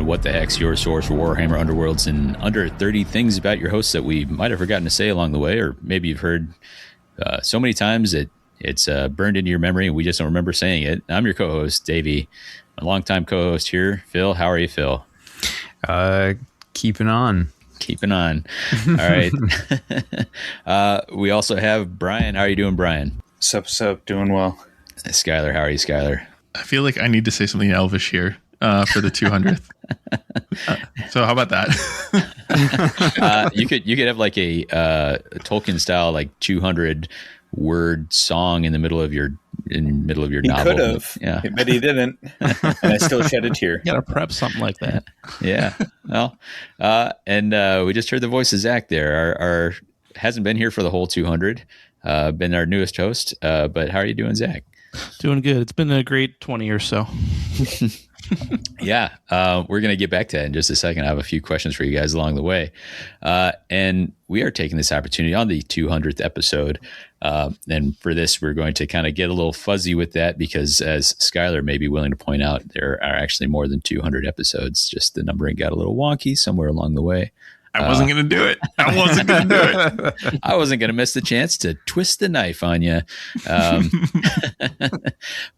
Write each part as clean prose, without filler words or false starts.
What the Heck's your source for Warhammer Underworlds and under 30 things about your hosts that we might have forgotten to say along the way, or maybe you've heard so many times that it's burned into your memory and we just don't remember saying it. I'm your co-host, Davey, a longtime co-host here. Phil, how are you, Phil? Keeping on. All right. We also have Brian. How are you doing, Brian? Sup, doing well. Skylar, how are you, Skylar? I feel like I need to say something Elvish here for the 200th. So how about that? You could have like a Tolkien style, like 200 word song in the middle of your novel. He could have, yeah, but he didn't, and I still shed a tear. You gotta prep something like that. Yeah. Well, and we just heard the voice of Zach there. Our hasn't been here for the whole 200. Been our newest host. But how are you doing, Zach? Doing good. It's been a great 20 or so. Yeah. We're going to get back to that in just a second. I have a few questions for you guys along the way. And we are taking this opportunity on the 200th episode. And for this, we're going to kind of get a little fuzzy with that because, as Skylar may be willing to point out, there are actually more than 200 episodes. Just the numbering got a little wonky somewhere along the way. I wasn't going to do it. I wasn't going to do it. I wasn't going to miss the chance to twist the knife on you.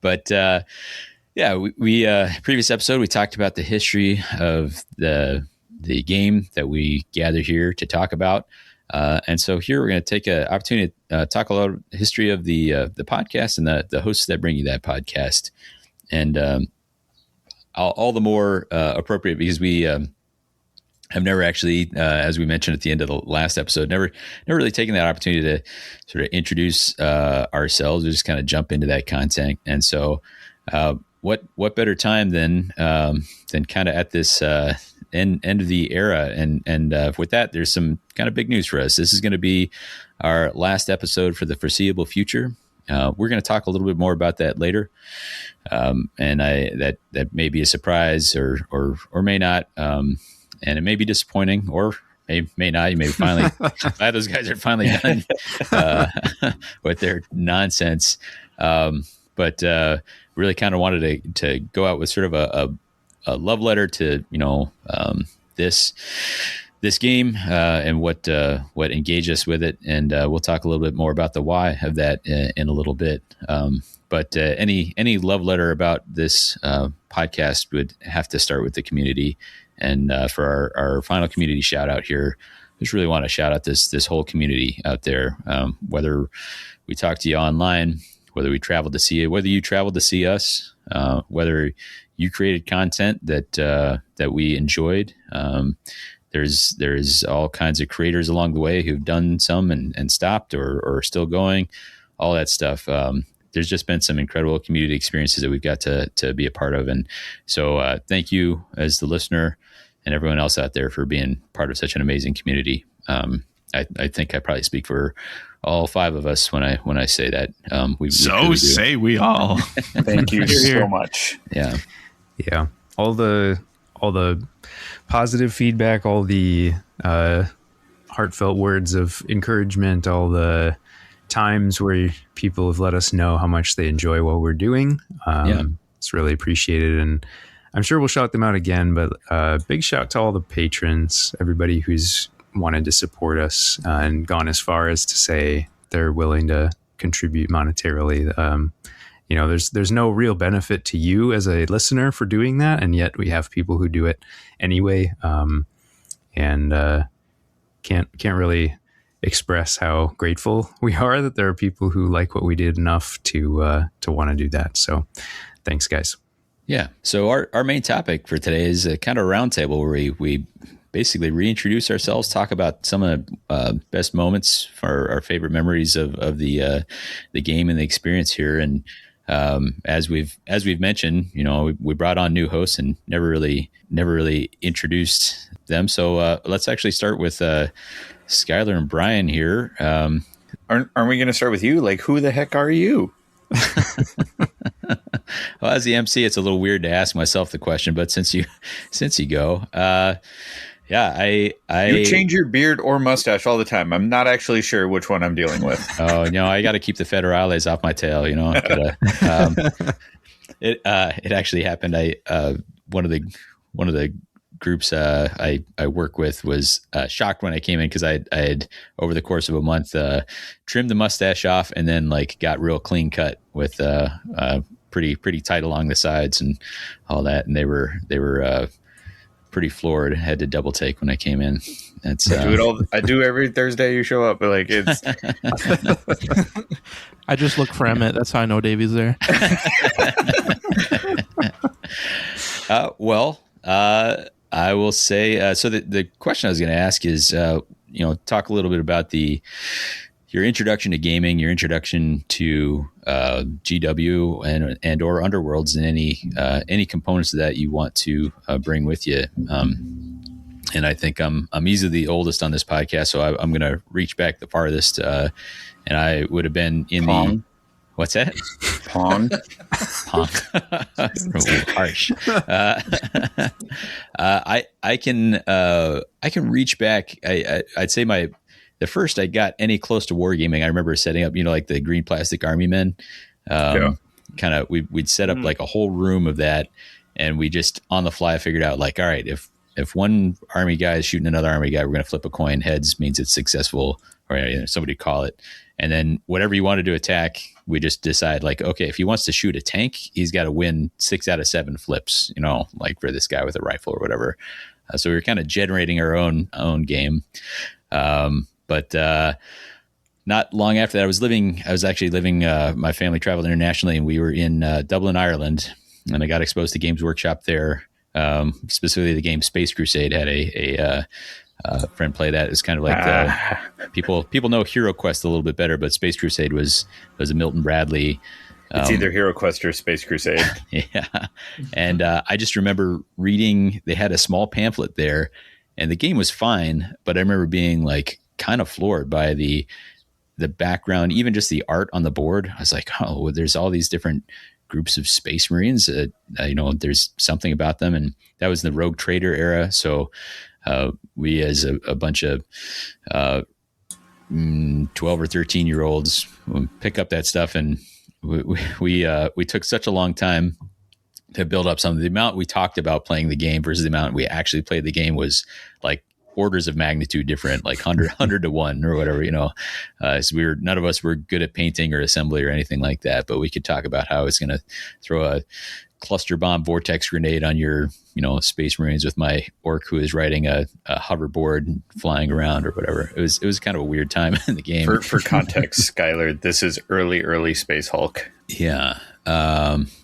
But yeah, we previous episode, we talked about the history of the game that we gather here to talk about. And so here we're going to take an opportunity to talk a lot of history of the podcast and the hosts that bring you that podcast. And all the more appropriate because we have never actually, as we mentioned at the end of the last episode, never really taken that opportunity to sort of introduce ourselves. We just kind of jump into that content. And so what better time than kind of at this end of the era. And with that, there's some kind of big news for us. This is going to be our last episode for the foreseeable future. We're going to talk a little bit more about that later. And that may be a surprise or may not. And it may be disappointing or may not. You may finally glad those guys are finally done with their nonsense. But really kind of wanted to go out with sort of a love letter to, this game and what engaged us with it. And we'll talk a little bit more about the why of that in a little bit. But any love letter about this podcast would have to start with the community. And for our final community shout out here, just really want to shout out this whole community out there. Whether we talk to you online, whether we traveled to see you, whether you traveled to see us, whether you created content that we enjoyed. There's all kinds of creators along the way who've done some and stopped or are still going, all that stuff. There's just been some incredible community experiences that we've got to be a part of. And so thank you as the listener and everyone else out there for being part of such an amazing community. I think I probably speak for all five of us when I say that. We really say we all. Thank you so much. Yeah. Yeah. All the positive feedback, all the heartfelt words of encouragement, all the times where people have let us know how much they enjoy what we're doing. It's really appreciated. And I'm sure we'll shout them out again, but big shout to all the patrons, everybody who's wanted to support us and gone as far as to say they're willing to contribute monetarily. There's no real benefit to you as a listener for doing that. And yet we have people who do it anyway. And can't really express how grateful we are that there are people who like what we did enough to want to do that. So thanks, guys. Yeah. So our main topic for today is a kind of roundtable where we basically reintroduce ourselves, talk about some of the best moments for our favorite memories of the game and the experience here. And as we've mentioned, we brought on new hosts and never really introduced them. So let's actually start with Skylar and Brian here. Aren't we going to start with you? Like, who the heck are you? Well, as the MC, it's a little weird to ask myself the question, but since you go, I you change your beard or mustache all the time. I'm not actually sure which one I'm dealing with. Oh, I got to keep the federales off my tail. It actually happened. One of the groups I work with was shocked when I came in because I had over the course of a month trimmed the mustache off and then like got real clean cut with pretty tight along the sides and all that, and they were pretty floored. Had to double take when I came in. That's I do every Thursday you show up, but like it's I just look for Emmett. That's how I know Davey's there. I will say, so the question I was going to ask is, talk a little bit about your introduction to gaming, your introduction to GW and or Underworlds, and any components of that you want to bring with you. And I think I'm easily the oldest on this podcast, so I'm going to reach back the farthest. And I would have been in Pong. What's that? Pong. Pong. Harsh. I can reach back. I'd say the first I got any close to wargaming, I remember setting up, like the green plastic army men. Kind of, we'd set up like a whole room of that, and we just on the fly figured out like, all right, if one army guy is shooting another army guy, we're going to flip a coin. Heads means it's successful, or somebody call it. And then whatever you wanted to attack, we just decide like, okay, if he wants to shoot a tank, he's got to win 6 out of 7 flips, like for this guy with a rifle or whatever. So we were kind of generating our own game. But not long after that, I was actually living, my family traveled internationally, and we were in Dublin, Ireland, and I got exposed to Games Workshop there. Specifically the game Space Crusade. Had a friend play that. It's kind of like people know Hero Quest a little bit better, but Space Crusade was a Milton Bradley. It's either Hero Quest or Space Crusade. Yeah. And I just remember reading, they had a small pamphlet there, and the game was fine, but I remember being like kind of floored by the background, even just the art on the board. I was like, oh, there's all these different groups of Space Marines. There's something about them, and that was the Rogue Trader era. So we, as a bunch of 12 or 13 year olds, pick up that stuff, and we took such a long time to build up some of the amount we talked about playing the game versus the amount we actually played the game was like orders of magnitude different, like 100 to 1 or whatever, so none of us were good at painting or assembly or anything like that, but we could talk about how I was going to throw a cluster bomb vortex grenade on your, Space Marines with my orc who is riding a hoverboard flying around or whatever. It was kind of a weird time in the game. For context, Skylar, this is early Space Hulk. Yeah.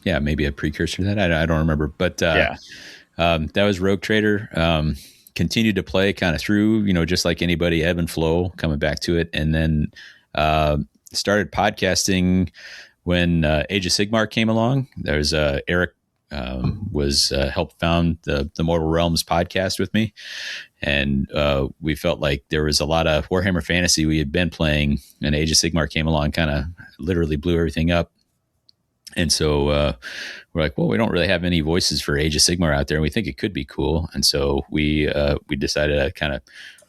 Maybe a precursor to that. I don't remember, but that was Rogue Trader. Continued to play kind of through, just like anybody, ebb and flow, coming back to it. And then started podcasting when Age of Sigmar came along. There's Eric was helped found the Mortal Realms podcast with me. And we felt like there was a lot of Warhammer Fantasy we had been playing, and Age of Sigmar came along, kind of literally blew everything up. And so we're like, well, we don't really have any voices for Age of Sigmar out there, and we think it could be cool. And so we decided to kind of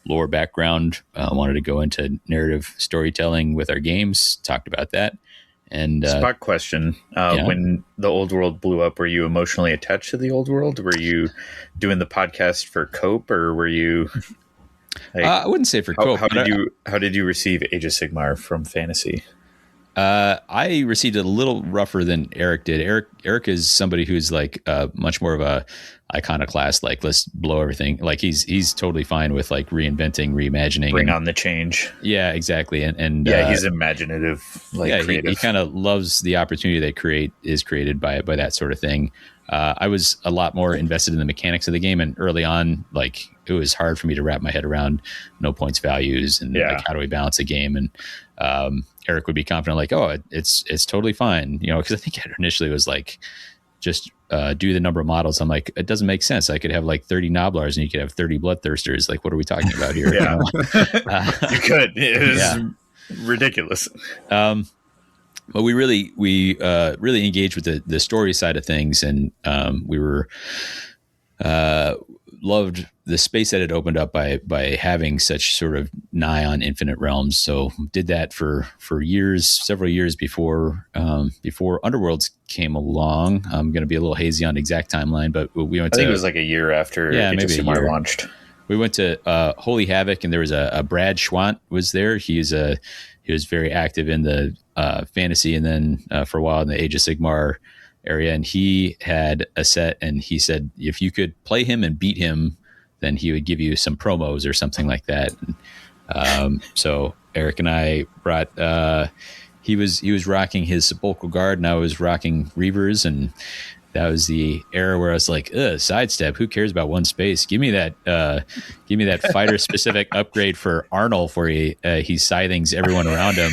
lore background, wanted to go into narrative storytelling with our games, talked about that. And spot question: when the old world blew up, were you emotionally attached to the old world? Were you doing the podcast for cope, or were you? Like, I wouldn't say for cope. How did you receive Age of Sigmar from fantasy? I received it a little rougher than Eric did. Eric is somebody who's like much more of a iconoclast, like let's blow everything. Like he's totally fine with like reinventing, reimagining, bring on the change. Yeah, exactly. And he's imaginative, creative. He kind of loves the opportunity that is created by that sort of thing. I was a lot more invested in the mechanics of the game, and early on, like it was hard for me to wrap my head around no points values and like how do we balance a game. And Eric would be confident, like, oh, it's totally fine, because I think it initially was like just do the number of models. I'm like, it doesn't make sense. I could have like 30 Noblars and you could have 30 Bloodthirsters. Like, what are we talking about here? Yeah, you could. It was ridiculous. But we really engaged with the story side of things, and we were loved the space that it opened up by having such sort of nigh on infinite realms. So did that for years, several years before Underworlds came along. I'm going to be a little hazy on the exact timeline, but we went I think it was like a year after maybe a year launched. We went to Holy Havoc, and there was a Brad Schwant was there. He was very active in the fantasy, and then for a while in the Age of Sigmar area. And he had a set, and he said if you could play him and beat him, then he would give you some promos or something like that. So Eric and I brought. He was rocking his Sepulchral Guard, and I was rocking Reavers, and that was the era where I was like, sidestep, who cares about one space? Give me that fighter specific upgrade for Arnold where he scythings everyone around him.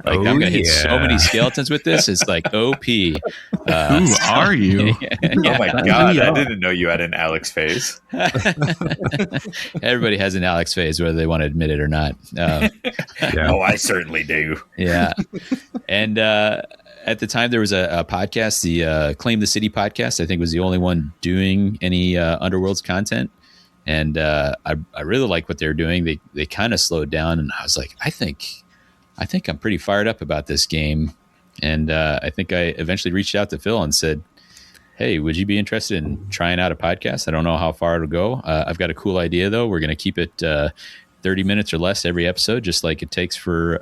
Like, I'm gonna hit so many skeletons with this. It's like OP. Who are you? Oh my god, I didn't know you had an Alex phase. Everybody has an Alex phase, whether they want to admit it or not. Oh, I certainly do. Yeah. And at the time, there was a podcast, the Claim the City podcast. I think was the only one doing any Underworlds content, and I really like what they're doing. They kind of slowed down, and I was like, I think I'm pretty fired up about this game, and I think I eventually reached out to Phil and said, hey, would you be interested in trying out a podcast? I don't know how far it'll go. I've got a cool idea though. We're going to keep it 30 minutes or less every episode, just like it takes for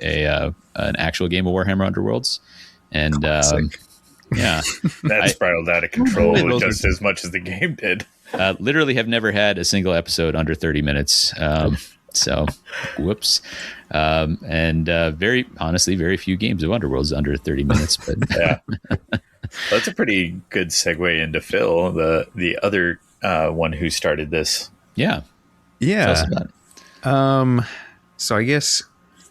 an actual game of Warhammer Underworlds. And yeah, that spiraled out of control just as much as the game did. Literally have never had a single episode under 30 minutes. So whoops. And very honestly, very few games of Underworlds under 30 minutes, but yeah, that's a pretty good segue into Phil, the other one who started this. Yeah. Tell us about it. So I guess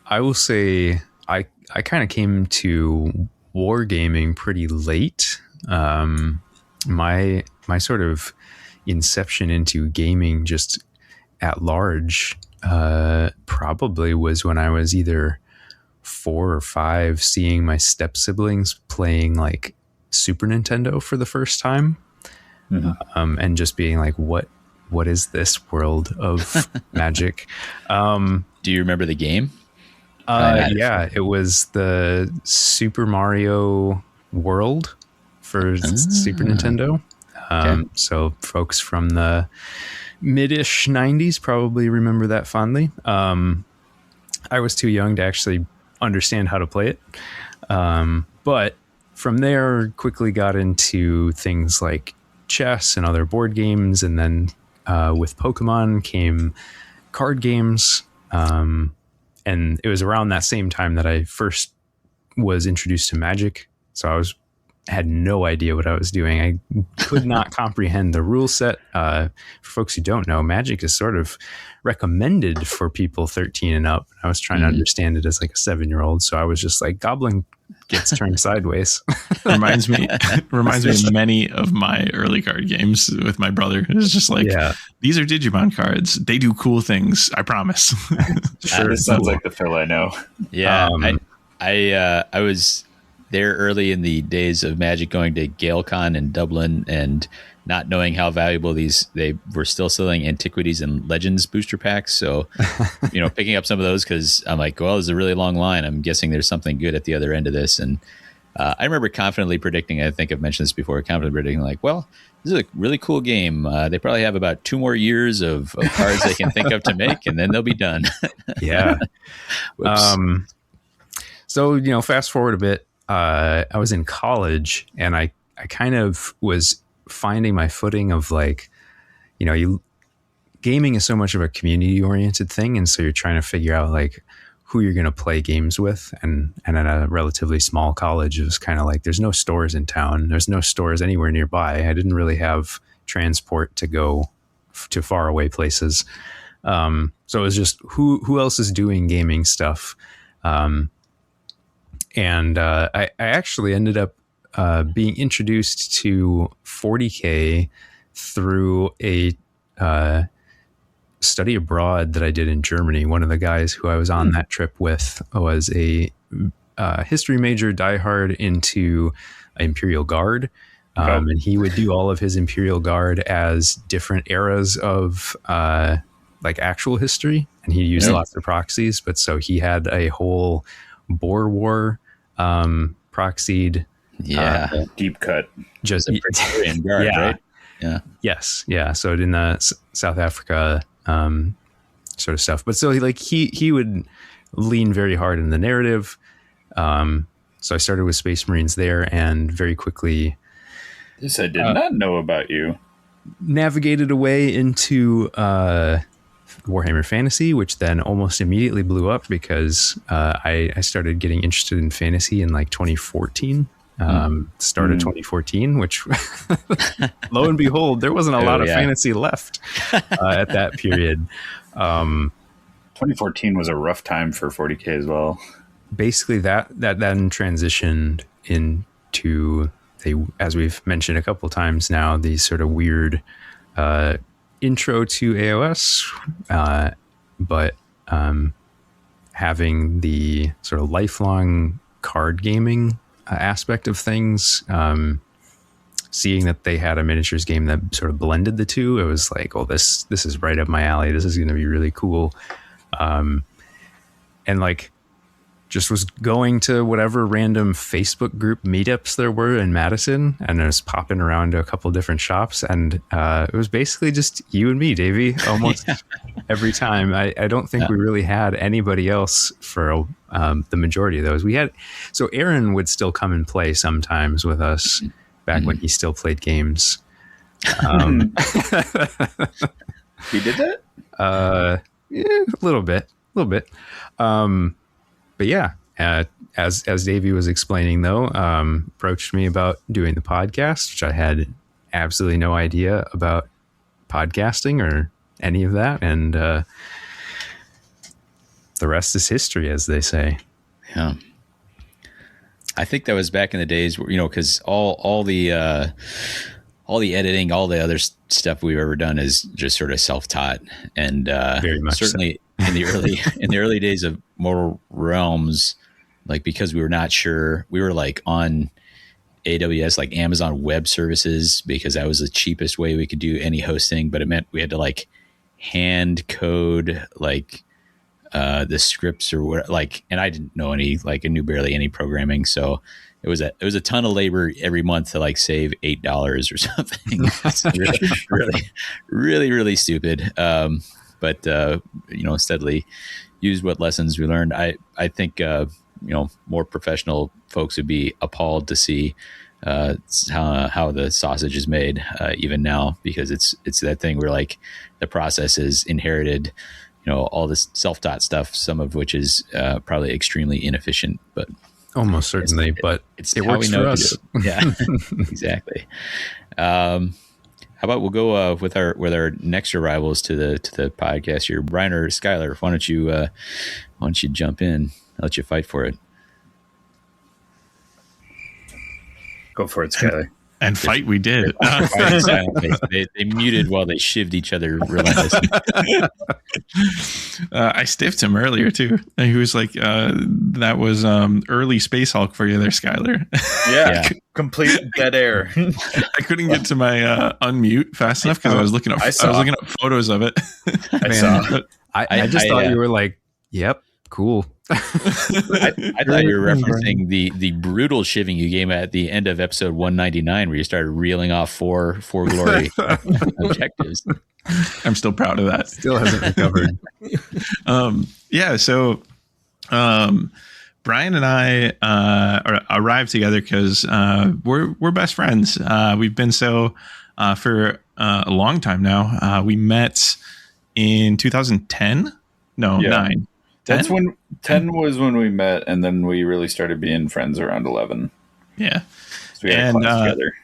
I will say I kind of came to wargaming pretty late. My sort of inception into gaming just at large probably was when I was either 4 or 5, seeing my step siblings playing like Super Nintendo for the first time, and just being like, what is this world of magic? Do you remember the game? Yeah, it was the Super Mario World for Super Nintendo. Okay. So folks from the mid-ish 90s probably remember that fondly. I was too young to actually understand how to play it. But from there, quickly got into things like chess and other board games. And then with Pokemon came card games. And it was around that same time that I first was introduced to Magic. So I had no idea what I was doing. I could not comprehend the rule set. For folks who don't know, Magic is sort of recommended for people 13 and up. I was trying to understand it as like a 7-year-old. So I was just like, Goblin gets turned sideways. reminds me of many of my early card games with my brother. It's just like, these are Digimon cards. They do cool things. I promise. Sure, it sounds like the Phil I know. Yeah, I was there early in the days of Magic, going to GaleCon in Dublin and not knowing how valuable they were still selling Antiquities and Legends booster packs. So, picking up some of those because I'm like, well, there's a really long line. I'm guessing there's something good at the other end of this. And I remember confidently predicting, I think I've mentioned this before, confidently predicting like, well, this is a really cool game. They probably have about 2 more years of cards they can think of to make, and then they'll be done. Yeah. So, fast forward a bit. I was in college, and I kind of was finding my footing of like, gaming is so much of a community oriented thing. And so you're trying to figure out like who you're going to play games with. And at a relatively small college, it was kind of like, there's no stores in town. There's no stores anywhere nearby. I didn't really have transport to go to far away places. So it was just who else is doing gaming stuff? And I actually ended up being introduced to 40K through a study abroad that I did in Germany. One of the guys who I was on that trip with was a history major, diehard into Imperial Guard. And he would do all of his Imperial Guard as different eras of like actual history, and he used lots of proxies. But so he had a whole Boer War proxied, deep cut, just the Praetorian Guard, right? Yeah. Yes. Yeah. So in the South Africa sort of stuff. But so he would lean very hard in the narrative. So I started with Space Marines there, and very quickly, this I did not know about you. Navigated away into Warhammer Fantasy, which then almost immediately blew up because I started getting interested in fantasy in like 2014. Start of 2014, which lo and behold, there wasn't a lot of fantasy left at that period. 2014 was a rough time for 40K as well. Basically, that then transitioned into as we've mentioned a couple times now, these sort of weird intro to AOS, but having the sort of lifelong card gaming aspect of things, seeing that they had a miniatures game that sort of blended the two, it was like, oh, this is right up my alley. This is going to be really cool. And like, just was going to whatever random Facebook group meetups there were in Madison, and I was popping around to a couple different shops, and it was basically just you and me, Davey, almost every time. I don't think we really had anybody else for the majority of those. We had, so Aaron would still come and play sometimes with us back when he still played games. He did that? Yeah, a little bit. But yeah, as Davey was explaining, though, approached me about doing the podcast, which I had absolutely no idea about podcasting or any of that. And the rest is history, as they say. Yeah. I think that was back in the days where, because all the editing, all the other stuff we've ever done is just sort of self-taught, and very much certainly so. in the early days of Mortal Realms, like, because we were not sure, we were like on AWS, like Amazon Web Services, because that was the cheapest way we could do any hosting, but it meant we had to like hand code like the scripts or what, like, and I didn't know any, like I knew barely any programming, so it was a ton of labor every month to like save $8 or something. It's really stupid. But steadily used what lessons we learned. I think more professional folks would be appalled to see how the sausage is made even now, because it's that thing where like the process is inherited. All this self-taught stuff, some of which is probably extremely inefficient, but almost certainly, but it works for us. Yeah, exactly. How about we'll go with our next arrivals to the podcast here, Brian or Skylar. Why don't you jump in? I'll let you fight for it. Go for it, Skylar. And fight we did. They muted while they shivved each other relentlessly. I stiffed him earlier too. And he was like, that was early Space Hulk for you there, Skylar. Yeah. Complete dead air. I couldn't get to my unmute fast enough because I was looking up photos of it. I just thought you were like, yep, cool. I thought you were referencing the brutal shivving you gave at the end of episode 199, where you started reeling off four glory objectives. I'm still proud of that. Still hasn't recovered. So Brian and I arrived together because we're best friends. We've been so for a long time now. We met in 2010. No, 9. 10? That's when 10 was when we met, and then we really started being friends around 11. Yeah. So we had class together.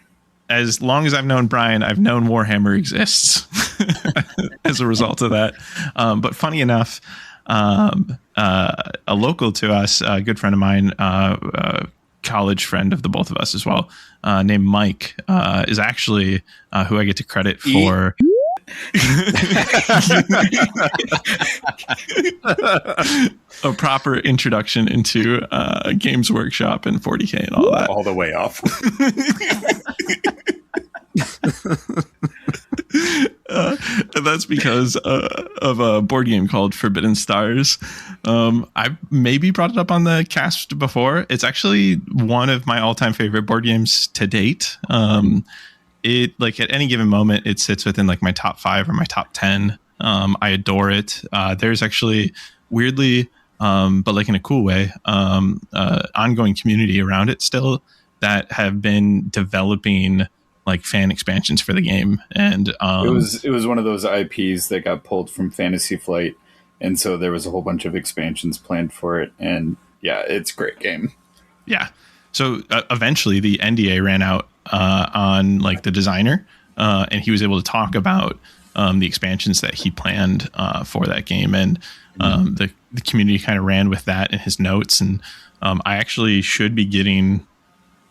As long as I've known Brian, I've known Warhammer exists as a result of that. But funny enough, a local to us, a good friend of mine, college friend of the both of us as well, named Mike, is actually who I get to credit for. A proper introduction into Games Workshop and 40K and all that. All the way off. And that's because of a board game called Forbidden Stars. I've maybe brought it up on the cast before. It's actually one of my all-time favorite board games to date. It, like, at any given moment, it sits within like my top 5 or my top 10. I adore it. There's actually, weirdly, but like in a cool way, ongoing community around it still that have been developing like fan expansions for the game. And it was one of those IPs that got pulled from Fantasy Flight, and so there was a whole bunch of expansions planned for it. And yeah, it's a great game. Yeah. So eventually the NDA ran out on like the designer, and he was able to talk about the expansions that he planned for that game. And the community kind of ran with that in his notes. And I actually should be getting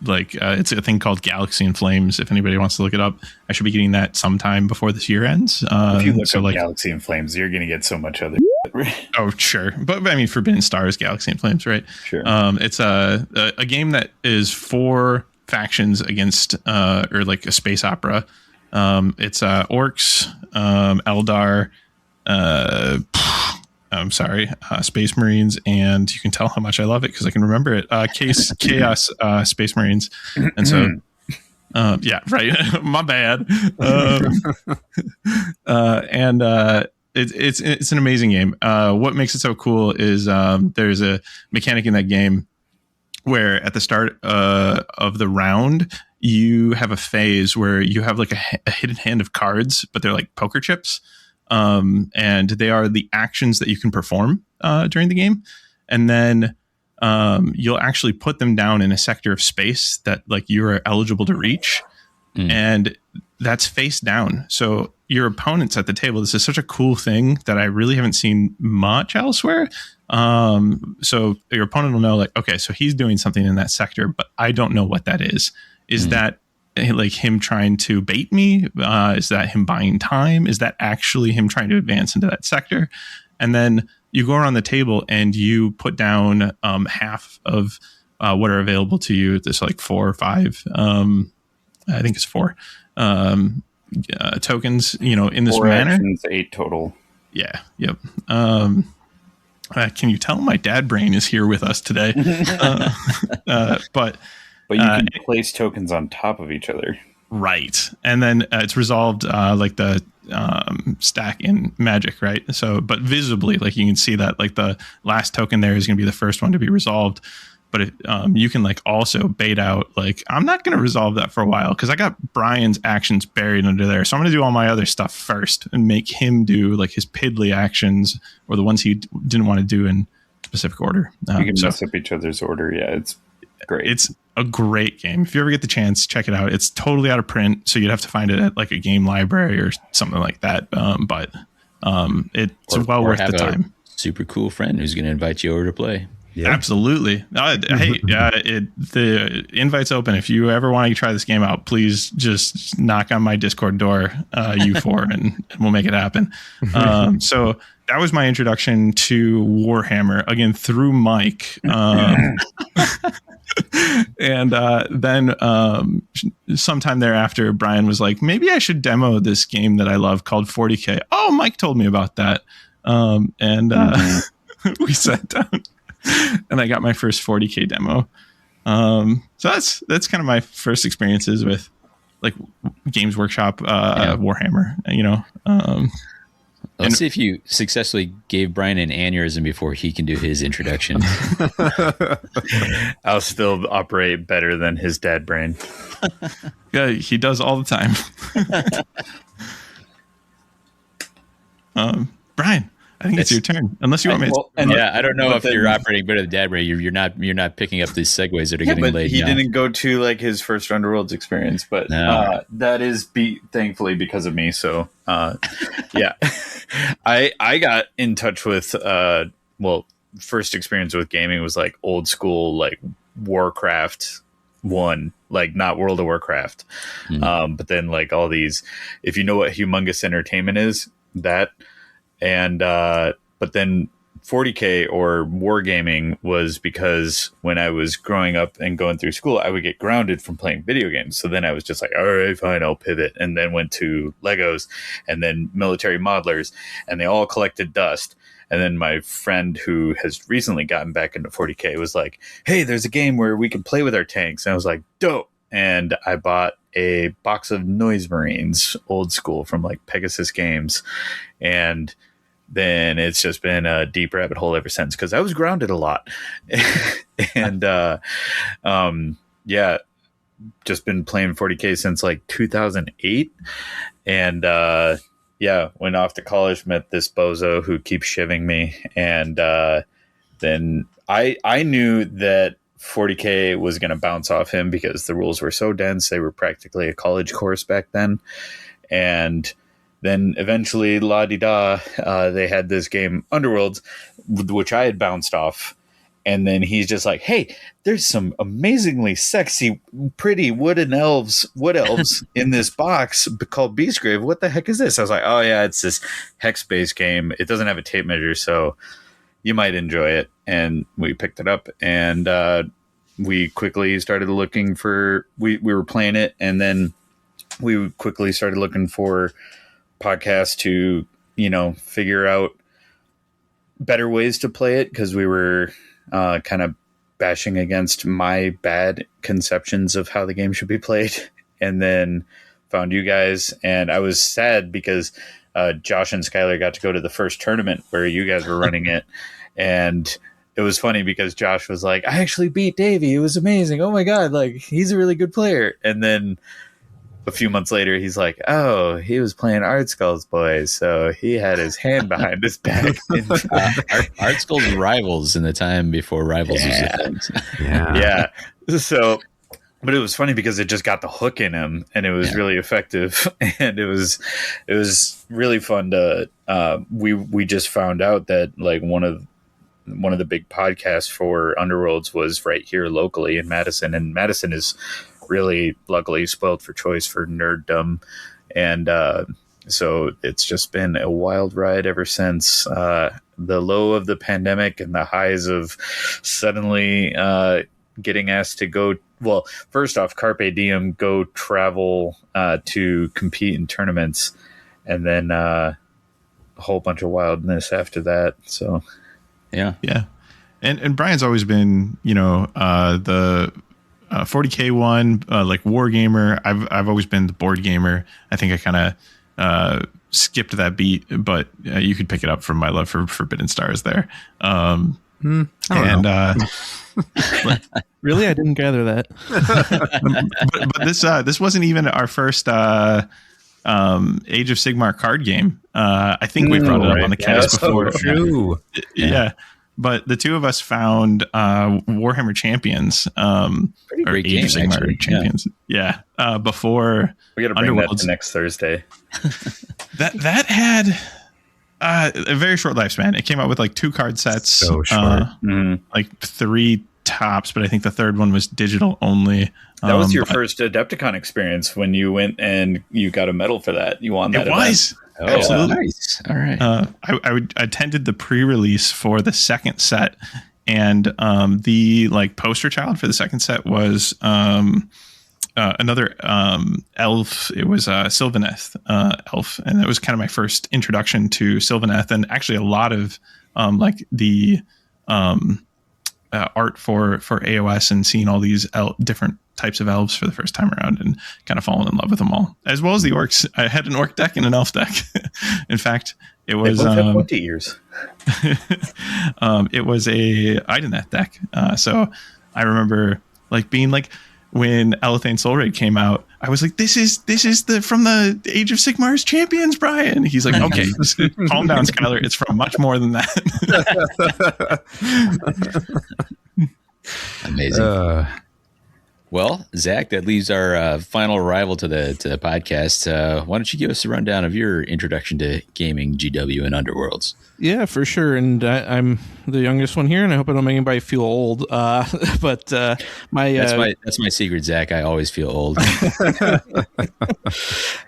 like it's a thing called Galaxy in Flames. If anybody wants to look it up, I should be getting that sometime before this year ends. If you look up like Galaxy in Flames, you're going to get so much other. Oh, sure. But I mean, Forbidden Stars, Galaxy in Flames, right? Sure. It's a game that is 4 factions against or like a space opera. It's Orcs, Eldar, I'm sorry, Space Marines, and you can tell how much I love it because I can remember it. Chaos Space Marines, and so yeah, right. My bad. It's an amazing game. What makes it so cool is there's a mechanic in that game where at the start of the round you have a phase where you have like a hidden hand of cards, but they're like poker chips. And they are the actions that you can perform during the game. And then you'll actually put them down in a sector of space that like you're eligible to reach. And that's face down. So your opponents at the table, this is such a cool thing that I really haven't seen much elsewhere. So your opponent will know like, okay, so he's doing something in that sector, but I don't know what that is. Is that like him trying to bait me? Is that him buying time? Is that actually him trying to advance into that sector? And then you go around the table and you put down half of what are available to you. There's like 4 or 5. I think it's 4 tokens, you know, in this 4 manner. Actions, 8 total. Yeah. Yep. Can you tell my dad brain is here with us today? But you can place tokens on top of each other. Right. And then it's resolved like the stack in Magic, right? So, but visibly, like you can see that like the last token there is going to be the first one to be resolved. But you can like also bait out like, I'm not going to resolve that for a while because I got Brian's actions buried under there. So I'm going to do all my other stuff first and make him do like his piddly actions or the ones he didn't want to do in specific order. You can mess up each other's order. Yeah, it's great. It's a great game. If you ever get the chance, check it out. It's totally out of print, so you'd have to find it at like a game library or something like that. But it's well worth the time. Super cool friend who's going to invite you over to play. Yeah. Absolutely. Hey, the invite's open. If you ever want to try this game out, please just knock on my Discord door, U4, and we'll make it happen. So that was my introduction to Warhammer, again, through Mike. And then sometime thereafter, Brian was like, maybe I should demo this game that I love called 40K. Oh, Mike told me about that. We sat down. And I got my first 40K demo. So that's kind of my first experiences with like Games Workshop, Warhammer, you know. Let's see if you successfully gave Brian an aneurysm before he can do his introduction. I'll still operate better than his dad brain. Yeah, he does all the time. Brian, I think it's your turn. Unless you want me to. I don't know if you're operating better than dad brain. You're not picking up these segues that are getting laid. He didn't go to like his first Underworlds experience, but that is thankfully because of me. So yeah, I got in touch with first experience with gaming was like old school like Warcraft 1 like not World of Warcraft. But then like all these, if you know what Humongous Entertainment is, that, and but then 40K or wargaming was because when I was growing up and going through school, I would get grounded from playing video games. So then I was just like, all right, fine, I'll pivot. And then went to Legos and then military modelers, and they all collected dust. And then my friend who has recently gotten back into 40K was like, hey, there's a game where we can play with our tanks. And I was like, dope. And I bought a box of Noise Marines, old school, from like Pegasus Games. And then it's just been a deep rabbit hole ever since, because I was grounded a lot. And yeah, just been playing 40K since like 2008. And yeah, went off to college, met this bozo who keeps shivving me. And then I knew that 40K was going to bounce off him because the rules were so dense. They were practically a college course back then. And then eventually, la-di-da, they had this game, Underworld, which I had bounced off. And then he's just like, hey, there's some amazingly sexy, pretty wood elves in this box called Beastgrave. What the heck is this? I was like, oh, yeah, it's this hex-based game. It doesn't have a tape measure, so you might enjoy it. And we picked it up, and we quickly started looking for – we were playing it, and then we quickly started looking for – podcast to, you know, figure out better ways to play it, because we were kind of bashing against my bad conceptions of how the game should be played. And then found you guys, and I was sad because Josh and Skylar got to go to the first tournament where you guys were running it. And it was funny because Josh was like, I actually beat Davey. It was amazing. Oh my God. Like, he's a really good player. And then a few months later, he's like, oh, he was playing Art Skull's boys, so he had his hand behind his back. Art Skull's Rivals in the time before Rivals was a thing. Yeah. So, but it was funny because it just got the hook in him, and it was really effective, and it was really fun to. We just found out that like one of the big podcasts for Underworlds was right here locally in Madison, and Madison is really luckily spoiled for choice for nerddom, and so it's just been a wild ride ever since the low of the pandemic and the highs of suddenly getting asked to go, well, first off, carpe diem, go travel to compete in tournaments, and then a whole bunch of wildness after that. So yeah. And Brian's always been, you know, the 40K one, like Wargamer. I've always been the board gamer. I think I kind of skipped that beat, but you could pick it up from my love for Forbidden Stars there. Really, I didn't gather that. but this wasn't even our first Age of Sigmar card game. I think we brought it up on the cast before. True. Yeah. But the two of us found Warhammer Champions, Pretty great game, Age of Sigmar actually. Champions. Yeah. Before we got to bring that to next Thursday. that had a very short lifespan. It came out with like 2 card sets, so short. Like 3 tops, but I think the third one was digital only. That was your first Adepticon experience when you went and you got a medal for that. You won that. It was. Oh, Absolutely. nice. All right. I attended the pre-release for the second set, and the like poster child for the second set was another elf. It was Sylvaneth elf, and it was kind of my first introduction to Sylvaneth, and actually a lot of like the art for AOS, and seeing all these different types of elves for the first time around, and kind of fallen in love with them all, as well as the orcs. I had an orc deck and an elf deck. In fact, it was 20 years. It was a Idonet deck. So I remember like being like, when Elethane Soul Raid came out, I was like, this is the from the Age of Sigmar's Champions, Brian. He's like, okay, calm down, Skylar. It's from much more than that. Amazing. Well, Zach, that leaves our final arrival to the podcast. Why don't you give us a rundown of your introduction to gaming, GW, and Underworlds? Yeah, for sure. And I'm the youngest one here, and I hope I don't make anybody feel old. But my that's my secret, Zach. I always feel old.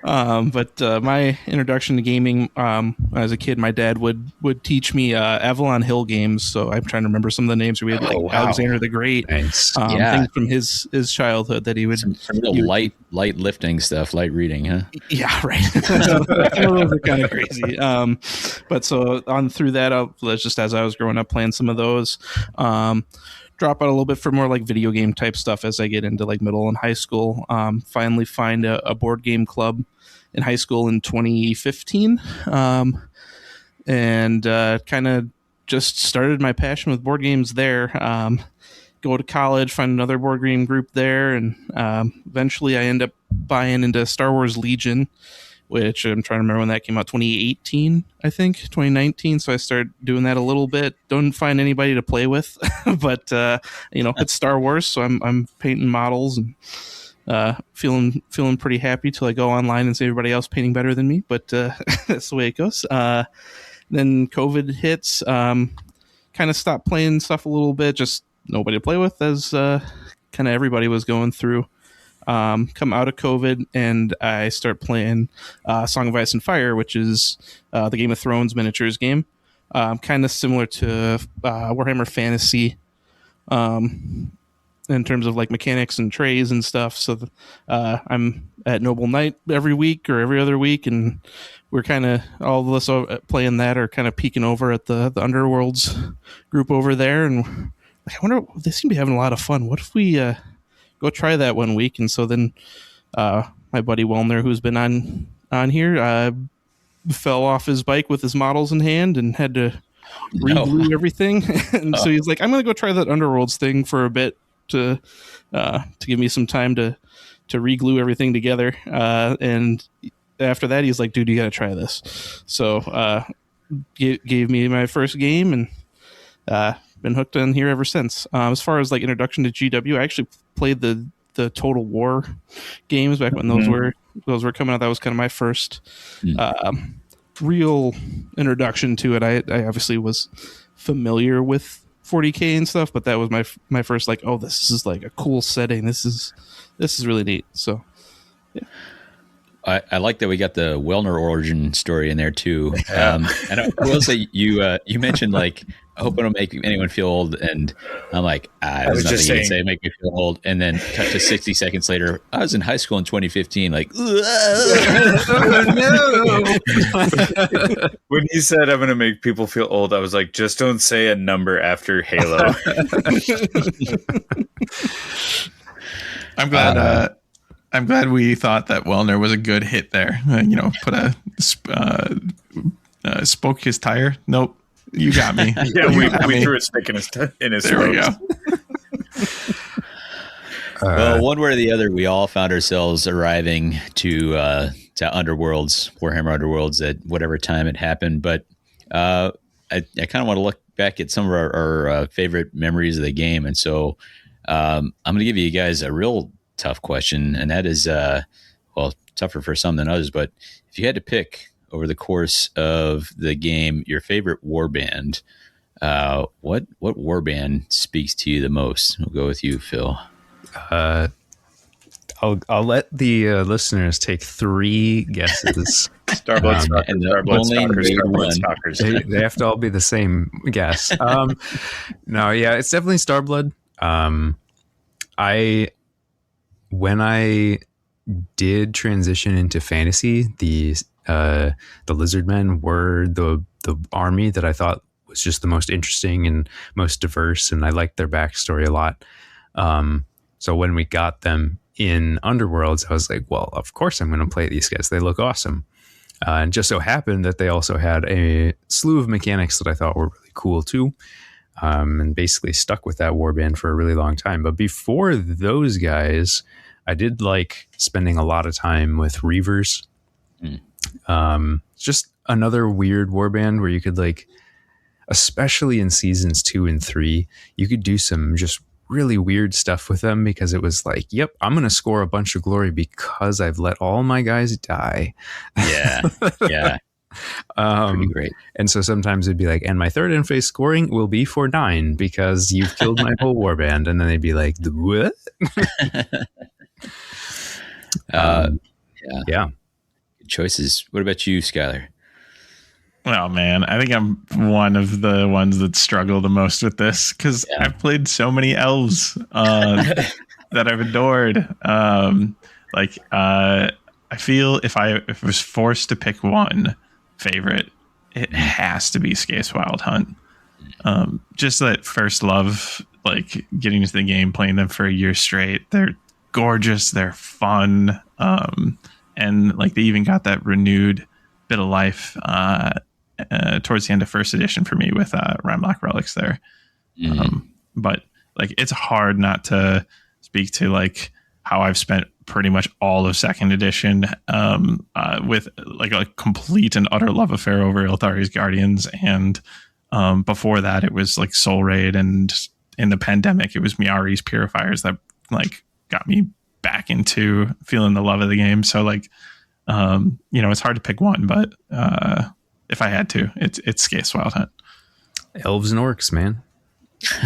my introduction to gaming, as a kid, my dad would teach me Avalon Hill games. So I'm trying to remember some of the names. We had like Alexander the Great, Nice. things from his childhood that he would some real light lifting stuff, light reading, huh? Yeah, right. Some of those are kind of crazy. But so on through that, just as I was growing up playing some of those, drop out a little bit for more like video game type stuff as I get into like middle and high school. Finally find a board game club in high school in 2015. And kind of just started my passion with board games there. Go to college, find another board game group there, and eventually I end up buying into Star Wars Legion, which I'm trying to remember when that came out, 2018, I think, 2019. So I started doing that a little bit. Don't find anybody to play with, but it's Star Wars, so I'm painting models and feeling pretty happy till I go online and see everybody else painting better than me. But that's the way it goes. Then COVID hits, kind of stopped playing stuff a little bit, just nobody to play with, as kind of everybody was going through. Come out of COVID, and I start playing Song of Ice and Fire, which is the Game of Thrones miniatures game, kind of similar to Warhammer Fantasy in terms of like mechanics and trays and stuff. So I'm at Noble Knight every week or every other week, and we're kind of all of us playing that are kind of peeking over at the Underworlds group over there, and I wonder, they seem to be having a lot of fun. What if we go try that one week? And so then my buddy Wellner, who's been on here, fell off his bike with his models in hand and had to re-glue everything. And so he's like, I'm going to go try that Underworlds thing for a bit to give me some time to re-glue everything together. And after that, he's like, dude, you got to try this. So gave me my first game, and been hooked on here ever since. As far as like introduction to GW, I actually played the Total War games back when those were coming out. That was kind of my first real introduction to it. I obviously was familiar with 40K and stuff, but that was my first like, oh, this is like a cool setting. This is really neat. So yeah. I like that we got the Wellner origin story in there too. And I will say you mentioned like, I hope I don't make anyone feel old, and I'm like, there's nothing you can say make me feel old. And then cut to 60 seconds later, I was in high school in 2015. Like, oh, no. When he said I'm going to make people feel old, I was like, just don't say a number after Halo. I'm glad we thought that Wellner was a good hit there. Put a spoke his tire. Nope, you got me. Yeah, we threw a stick in his There spokes. we go. Well, one way or the other, we all found ourselves arriving to Underworlds, Warhammer Underworlds, at whatever time it happened. But I kind of want to look back at some of our favorite memories of the game, and so I'm going to give you guys a real tough question, and that is tougher for some than others, but if you had to pick over the course of the game your favorite warband, what warband speaks to you the most? We'll go with you, Phil. I'll let the listeners take 3 guesses. Starblood Stalkers, and Starblood only Stalkers, made Starblood one. Stalkers. They have to all be the same guess. No, yeah, it's definitely Starblood. When I did transition into fantasy, the Lizardmen were the army that I thought was just the most interesting and most diverse, and I liked their backstory a lot. So when we got them in Underworlds, I was like, well, of course I'm going to play these guys. They look awesome. And just so happened that they also had a slew of mechanics that I thought were really cool too. And basically stuck with that warband for a really long time. But before those guys, I did like spending a lot of time with Reavers. Just another weird warband where you could like, especially in seasons 2 and 3, you could do some just really weird stuff with them because it was like, yep, I'm going to score a bunch of glory because I've let all my guys die. Yeah. Yeah. Pretty great. And so sometimes it'd be like, and my third end phase scoring will be for 9 because you've killed my whole warband. And then they'd be like, the what? Yeah. Good choices. What about you, Skylar? Oh man, I think I'm one of the ones that struggle the most with this because I've played so many elves that I've adored. I feel if I was forced to pick one favorite, it has to be Skace Wild Hunt. Just that first love, like getting into the game, playing them for a year straight. They're gorgeous, they're fun, and like they even got that renewed bit of life towards the end of first edition for me with Ramlock Relics there. But like it's hard not to speak to like how I've spent pretty much all of second edition with like a complete and utter love affair over Ilthari's Guardians, and before that it was like Soul Raid, and in the pandemic it was Miari's Purifiers that like got me back into feeling the love of the game. So like it's hard to pick one, but if I had to, it's Skace Wild Hunt. Elves and orcs, man.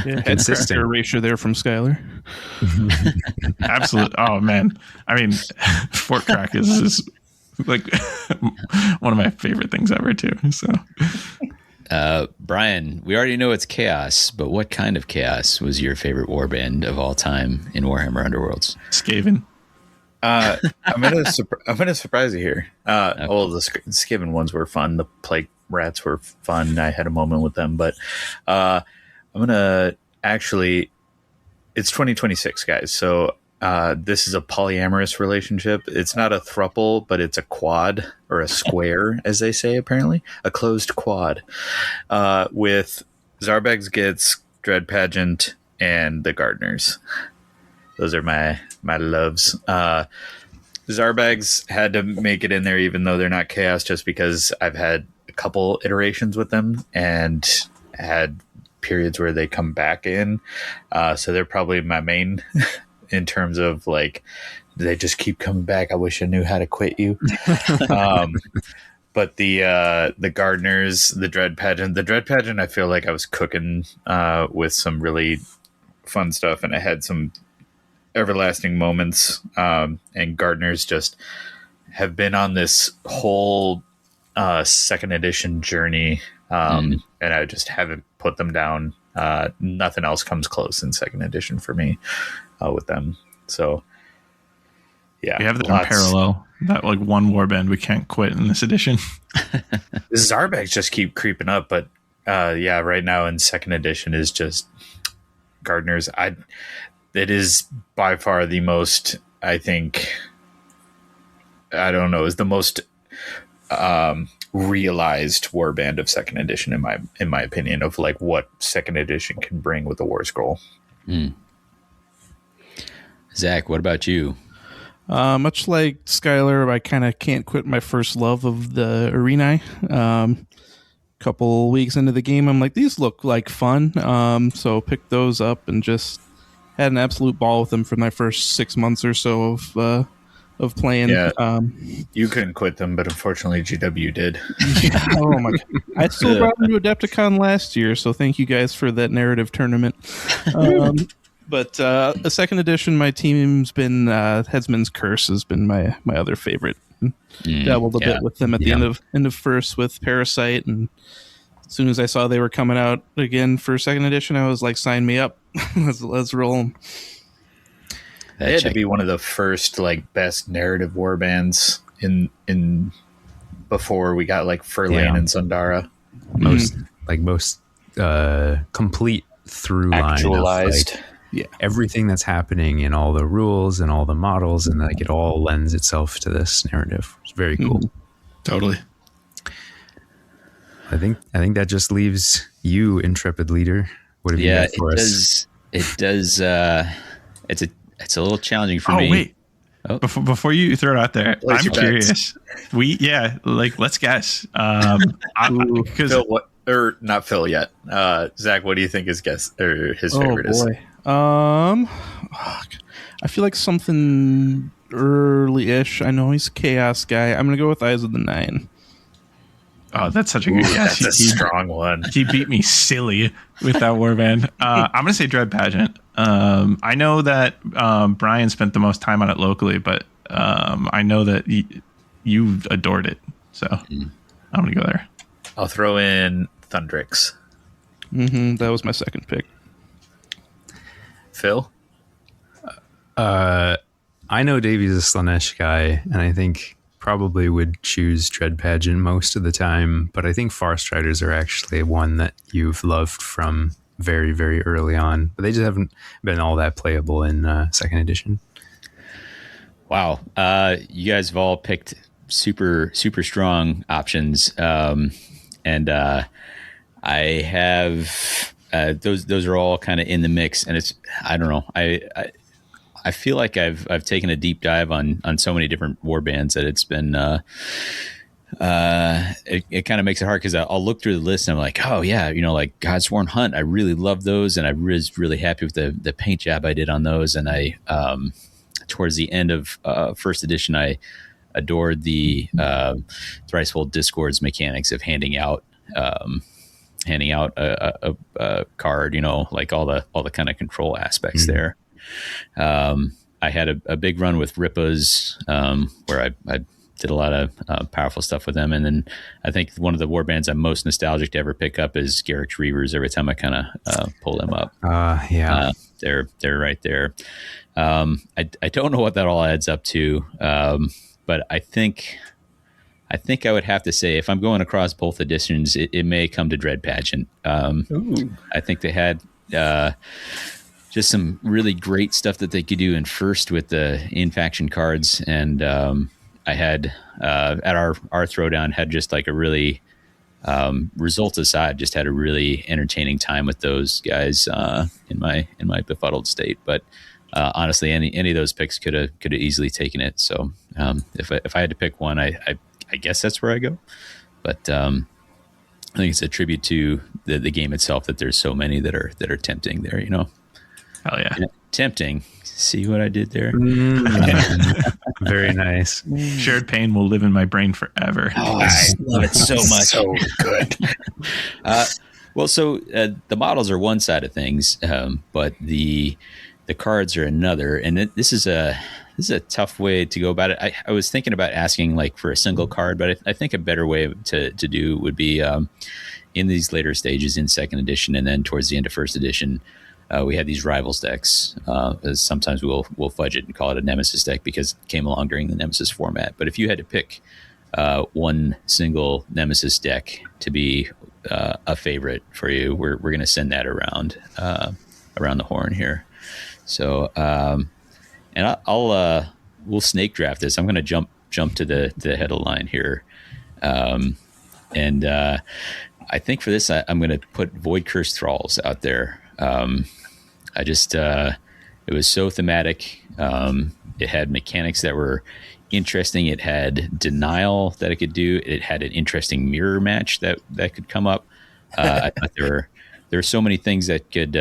Yeah, Consistent erasure there from Skylar. Absolutely. Oh man, I mean, Fort Crack is like one of my favorite things ever too. So, Brian, we already know it's chaos, but what kind of chaos was your favorite warband of all time in Warhammer Underworlds? Skaven. I'm gonna surprise you here. All the Skaven ones were fun. The Plague Rats were fun. I had a moment with them, but I'm gonna actually. It's 2026, guys. So this is a polyamorous relationship. It's not a throuple, but it's a quad or a square, as they say. Apparently, a closed quad with Zarbag's Gits, Dread Pageant, and the Gardeners. Those are my loves. Zarbags had to make it in there, even though they're not chaos, just because I've had a couple iterations with them and had periods where they come back in. So they're probably my main in terms of like, they just keep coming back. I wish I knew how to quit you. But the Gardeners, the Dread Pageant, I feel like I was cooking with some really fun stuff, and I had some everlasting moments, and Gardeners just have been on this whole second edition journey, and I just haven't put them down. Nothing else comes close in second edition for me with them. So yeah, we have that in parallel. That like one warband we can't quit in this edition. The Zarbags just keep creeping up, but right now in second edition is just Gardeners. It is by far the most, I think, is the most realized warband of second edition in my opinion, of like what second edition can bring with the War Scroll. Zach, what about you? Much like Skylar, I kind of can't quit my first love of the Arena. Couple weeks into the game, I'm like, these look like fun. So picked those up and just had an absolute ball with them for my first 6 months or so of playing. Yeah, you couldn't quit them, but unfortunately GW did. Oh my God. I still brought them to Adepticon last year, so thank you guys for that narrative tournament. But the second edition, my team's been Headsman's Curse has been my other favorite. Dabbled a bit with them at the end of first with Parasite, and as soon as I saw they were coming out again for second edition, I was like, sign me up. let's roll them. They had to be one of the first like best narrative war bands in before we got like Furlane and Sundara. Most complete through line actualized. Everything that's happening and all the rules and all the models, and like it all lends itself to this narrative. It's very cool. Totally. I think that just leaves you, intrepid leader. What have you got for us? It does. It's a little challenging for me. Wait. Oh. Before you throw it out there, I'm curious. Let's guess. Because or not Phil yet. Zach, what do you think his guess or his favorite is? I feel like something early-ish. I know he's a chaos guy. I'm gonna go with Eyes of the Nine. Oh, that's such a good guess. That's a strong one. He beat me silly with that warband. I'm going to say Dread Pageant. I know that Brian spent the most time on it locally, but I know that you adored it. So I'm going to go there. I'll throw in Thundrix. That was my second pick. Phil? I know Davey's a Slanesh guy, and I think probably would choose Dread Pageant most of the time, but I think Farstriders are actually one that you've loved from very, very early on, but they just haven't been all that playable in second edition. Wow. You guys have all picked super strong options. And I have those are all kind of in the mix, and it's, I don't know. I feel like I've taken a deep dive on so many different war bands that it's been it kind of makes it hard, because I'll look through the list and I'm like, oh yeah, like Godsworn Hunt, I really love those, and I was really happy with the paint job I did on those. And I towards the end of first edition, I adored the Thricefold Discord's mechanics of handing out a card, like all the kind of control aspects there. I had a big run with Rippas, where I did a lot of powerful stuff with them. And then I think one of the war bands I'm most nostalgic to ever pick up is Garrick's Reavers. Every time I kind of pull them up, they're right there. I don't know what that all adds up to, but I think I would have to say, if I'm going across both editions, it may come to Dread Pageant. I think they had just some really great stuff that they could do in first with the in-faction cards. And I had, at our throwdown, had just like a really, results aside, just had a really entertaining time with those guys in my befuddled state. But honestly, any of those picks could have easily taken it. So if I had to pick one, I guess that's where I go. But I think it's a tribute to the game itself that there's so many that are tempting there, Hell yeah. Tempting. See what I did there? Very nice. Shared pain will live in my brain forever. Oh, I love it so much. So good. Well, so the models are one side of things, but the cards are another. And this is a tough way to go about it. I was thinking about asking like for a single card, but I think a better way to do would be in these later stages in second edition, and then towards the end of first edition, we had these rivals decks. Sometimes we'll fudge it and call it a Nemesis deck because it came along during the Nemesis format. But if you had to pick one single Nemesis deck to be a favorite for you, we're going to send that around the horn here. So, and we'll snake draft this. I'm going to jump to the head of the line here, and I think for this I'm going to put Void Curse Thralls out there. It was so thematic. It had mechanics that were interesting. It had denial that it could do. It had an interesting mirror match that could come up. I thought there were so many things that could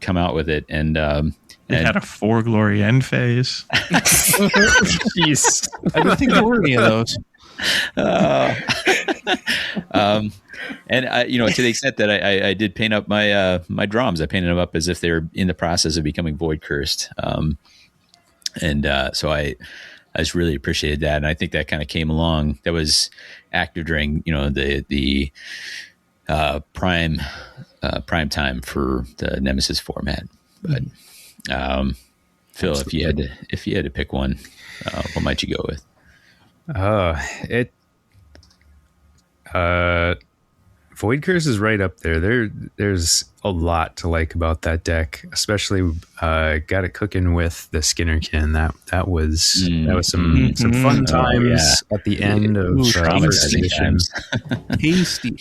come out with it. And it had a 4 glory end phase. Jeez. I don't think there were any of those. And to the extent that I did paint up my drums, I painted them up as if they were in the process of becoming void cursed. So I just really appreciated that. And I think that kind of came along. That was active during, the prime time for the Nemesis format. But Phil, Absolutely. if you had to pick one, what might you go with? Void Curse is right up there. There's a lot to like about that deck, especially got it cooking with the Skinnerkin. That was some fun times at the end of first edition. Tasty.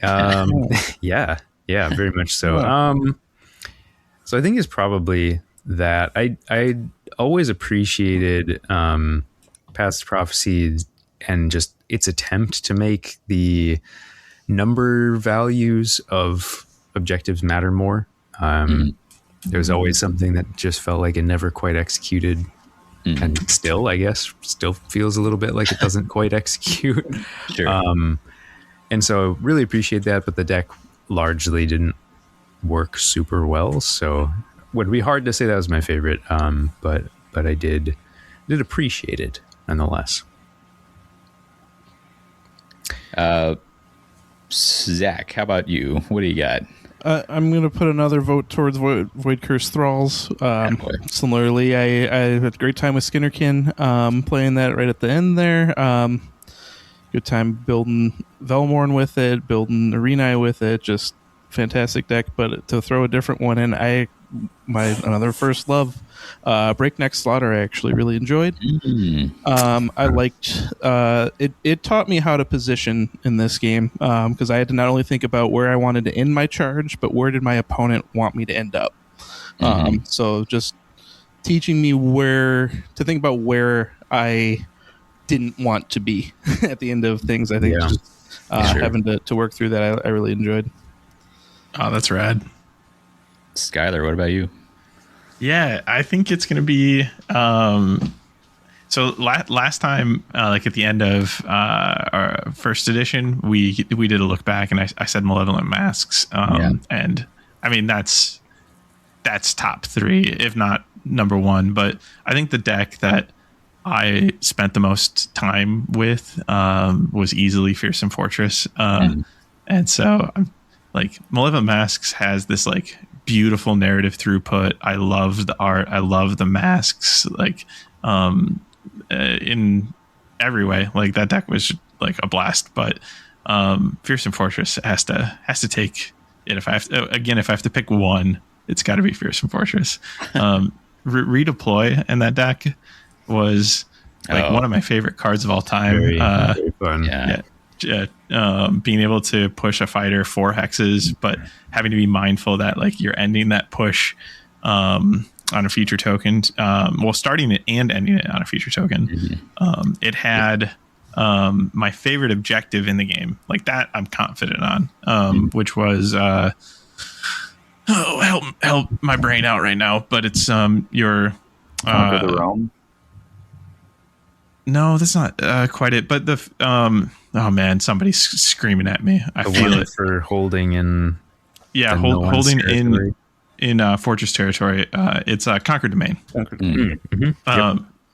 Yeah, very much so. So I think it's probably that. I always appreciated Past Prophecy and just its attempt to make the number values of objectives matter more. There's always something that just felt like it never quite executed. And still, I guess, still feels a little bit like it doesn't quite execute. Sure. And so really appreciate that, but the deck largely didn't work super well. So would be hard to say that was my favorite. But I did appreciate it nonetheless. Zach, how about you? What do you got? I'm going to put another vote towards Void Curse Thralls. Similarly, I had a great time with Skinnerkin playing that right at the end there. Good time building Velmorn with it, building Arena with it. Just fantastic deck. But to throw a different one in, another first love, Breakneck Slaughter, I actually really enjoyed. I liked it taught me how to position in this game, because I had to not only think about where I wanted to end my charge, but where did my opponent want me to end up. So just teaching me where to think about where I didn't want to be at the end of things. I think just having to work through that, I really enjoyed. Oh, that's rad. Skylar, what about you? Yeah, I think it's going to be. So last time, like at the end of our first edition, we did a look back, and I said Malevolent Masks, and I mean that's top 3, if not number 1. But I think the deck that I spent the most time with was easily Fearsome Fortress, and so like Malevolent Masks has this like beautiful narrative throughput. I love the art. I love the masks. Like in every way, like that deck was like a blast. But Fearsome Fortress has to take it. If I have to pick one, it's got to be Fearsome Fortress. Redeploy in that deck was like one of my favorite cards of all time. Very fun. Being able to push a fighter 4 hexes, but having to be mindful that like you're ending that push on a future token. Starting it and ending it on a future token. It had my favorite objective in the game, like that I'm confident on, which was help my brain out right now, but it's your Conquer the Realm. No, that's not quite it. But the oh man, somebody's screaming at me. I feel it for holding in. Yeah, holding in fortress territory. It's Conquer Domain.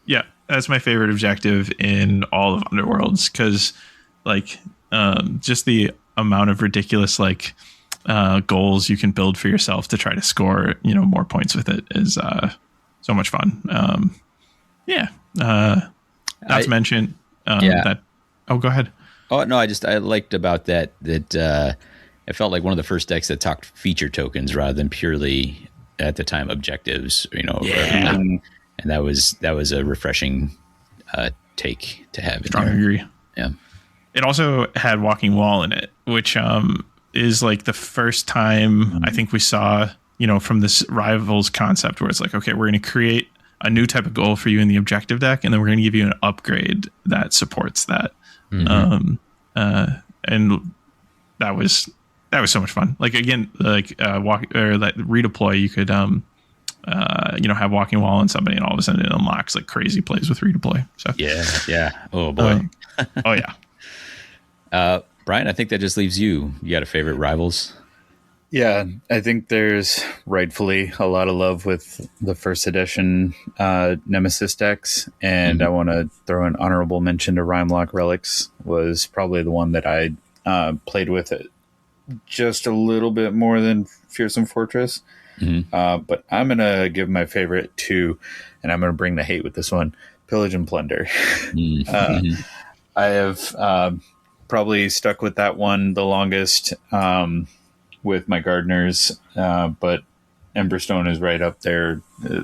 Yeah, that's my favorite objective in all of Underworlds, because like just the amount of ridiculous like goals you can build for yourself to try to score more points with it is so much fun. Not to mention that. Oh, go ahead. Oh no, I liked about that it felt like one of the first decks that talked feature tokens rather than purely at the time objectives. And that was a refreshing take to have. Strong agree. Yeah. It also had Walking Wall in it, which is like the first time I think we saw from this Rivals concept where it's like, okay, we're going to create a new type of goal for you in the objective deck, and then we're going to give you an upgrade that supports that. And that was so much fun. Like again, like redeploy, you could have Walking Wall on somebody, and all of a sudden it unlocks like crazy plays with redeploy. So yeah. Oh boy. Oh yeah. Brian, I think that just leaves you. You got a favorite Rivals? Yeah, I think there's rightfully a lot of love with the first edition Nemesis decks, and I want to throw an honorable mention to Rhymelock Relics. Was probably the one that I played with it just a little bit more than Fearsome Fortress. But I'm going to give my favorite to, and I'm going to bring the hate with this one, Pillage and Plunder. I have probably stuck with that one the longest with my Gardeners, but Emberstone is right up there.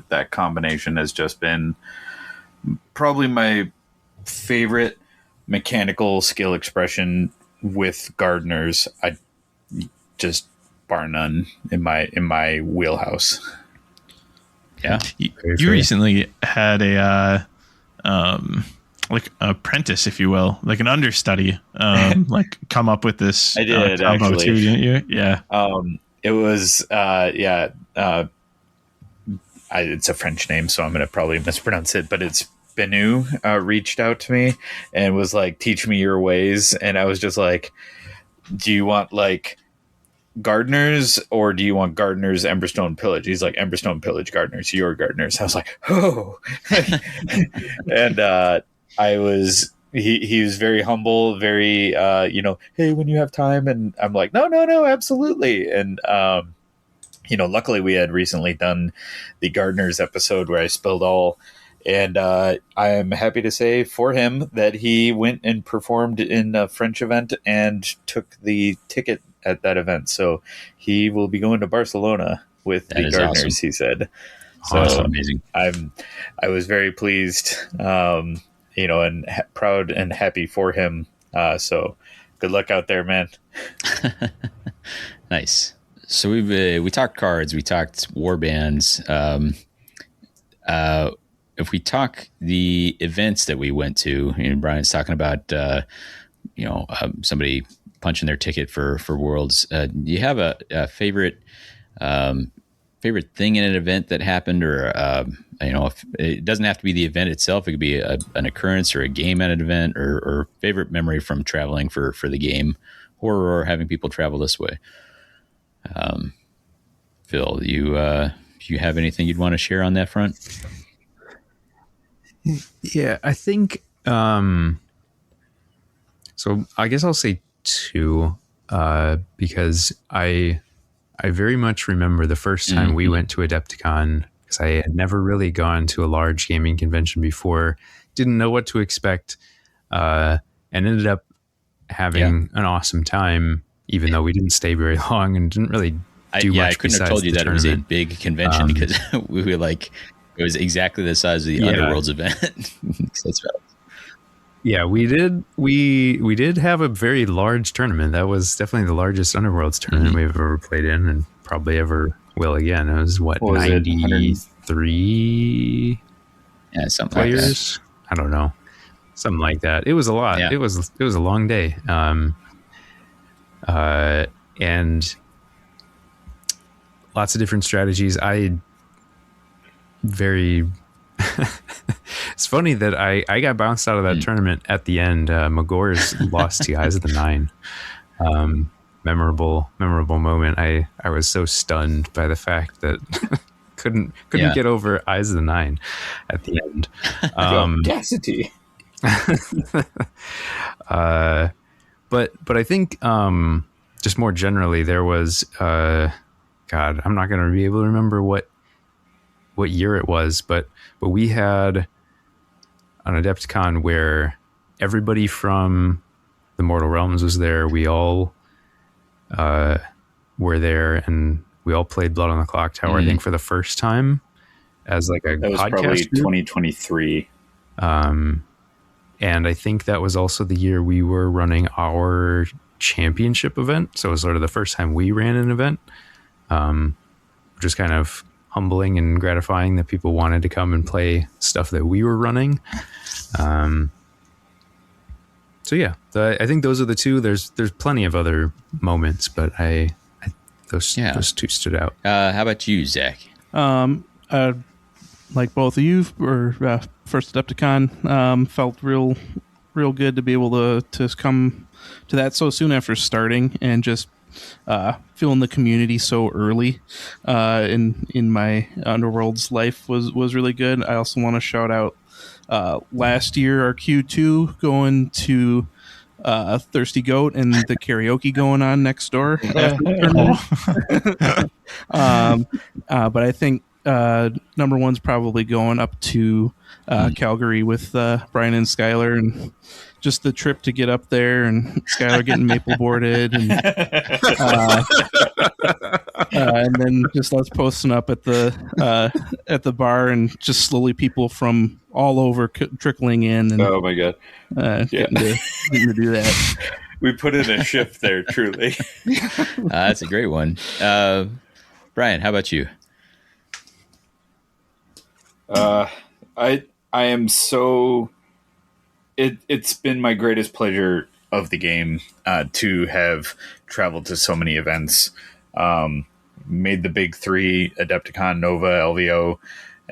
That combination has just been probably my favorite mechanical skill expression with Gardeners. I just bar none in my wheelhouse. Yeah. You recently had a like apprentice, if you will, like an understudy, like come up with this I did, combo actually. too, didn't you? Yeah. It was it's a French name, so I'm going to probably mispronounce it, but it's Benu reached out to me and was like, teach me your ways. And I was just like, do you want like gardeners or do you want gardeners, Emberstone Pillage? He's like, Emberstone Pillage gardeners, your gardeners. I was like, oh. And I was, he was very humble, very, hey, when you have time. And I'm like, no, absolutely. And, luckily we had recently done the gardeners episode where I spilled all. And I am happy to say for him that he went and performed in a French event and took the ticket at that event. So he will be going to Barcelona with the gardeners, awesome. He said. So awesome. Amazing. I was very pleased, and proud and happy for him. So good luck out there, man. Nice. So we talked cards, we talked war bands. If we talk the events that we went to, Brian's talking about, somebody punching their ticket for Worlds. Do you have a favorite thing in an event that happened, or if it doesn't have to be the event itself, it could be an occurrence or a game at an event, or favorite memory from traveling for the game, or having people travel this way. Phil, you have anything you'd want to share on that front? Yeah, I think so I guess I'll say two, because I very much remember the first time we went to Adepticon, because I had never really gone to a large gaming convention before, didn't know what to expect, and ended up having an awesome time, even though we didn't stay very long and didn't really do much. I couldn't have told you that it was a big convention, because we were like, it was exactly the size of the Underworlds event. That's right. Yeah, we did have a very large tournament. That was definitely the largest Underworlds tournament we've ever played in, and probably ever will again. It was 93 something players? Like that. I don't know. Something like that. It was a lot. Yeah. It was a long day. And lots of different strategies. It's funny that I got bounced out of that tournament at the end. Magor's lost to Eyes of the Nine. Memorable moment. I was so stunned by the fact that couldn't get over Eyes of the Nine at the end. Audacity. But I think just more generally there was God, I'm not going to be able to remember what year it was, but we had an Adepticon where everybody from the Mortal Realms was there. We all were there, and we all played Blood on the Clock Tower, I think, for the first time as like a that was podcast probably group. 2023. And I think that was also the year we were running our championship event. So it was sort of the first time we ran an event, which was kind of humbling and gratifying that people wanted to come and play stuff that we were running. So yeah, I think those are the two. There's plenty of other moments, but those two stood out. How about you, Zach? Like both of you, or first Adepticon, felt real good to be able to come to that so soon after starting, and just feeling the community so early in my Underworld's life was really good. I also want to shout out last year our Q2 going to Thirsty Goat and the karaoke going on next door. But I think number one's probably going up to Calgary with Brian and Skylar, and just the trip to get up there, and Skylar getting maple boarded, and then just us posting up at the bar, and just slowly people from all over trickling in. And, oh my god, getting to do that. We put in a shift there, truly. That's a great one. Brian, how about you? I am so It's been my greatest pleasure of the game to have traveled to so many events. Made the big three: Adepticon, Nova, LVO,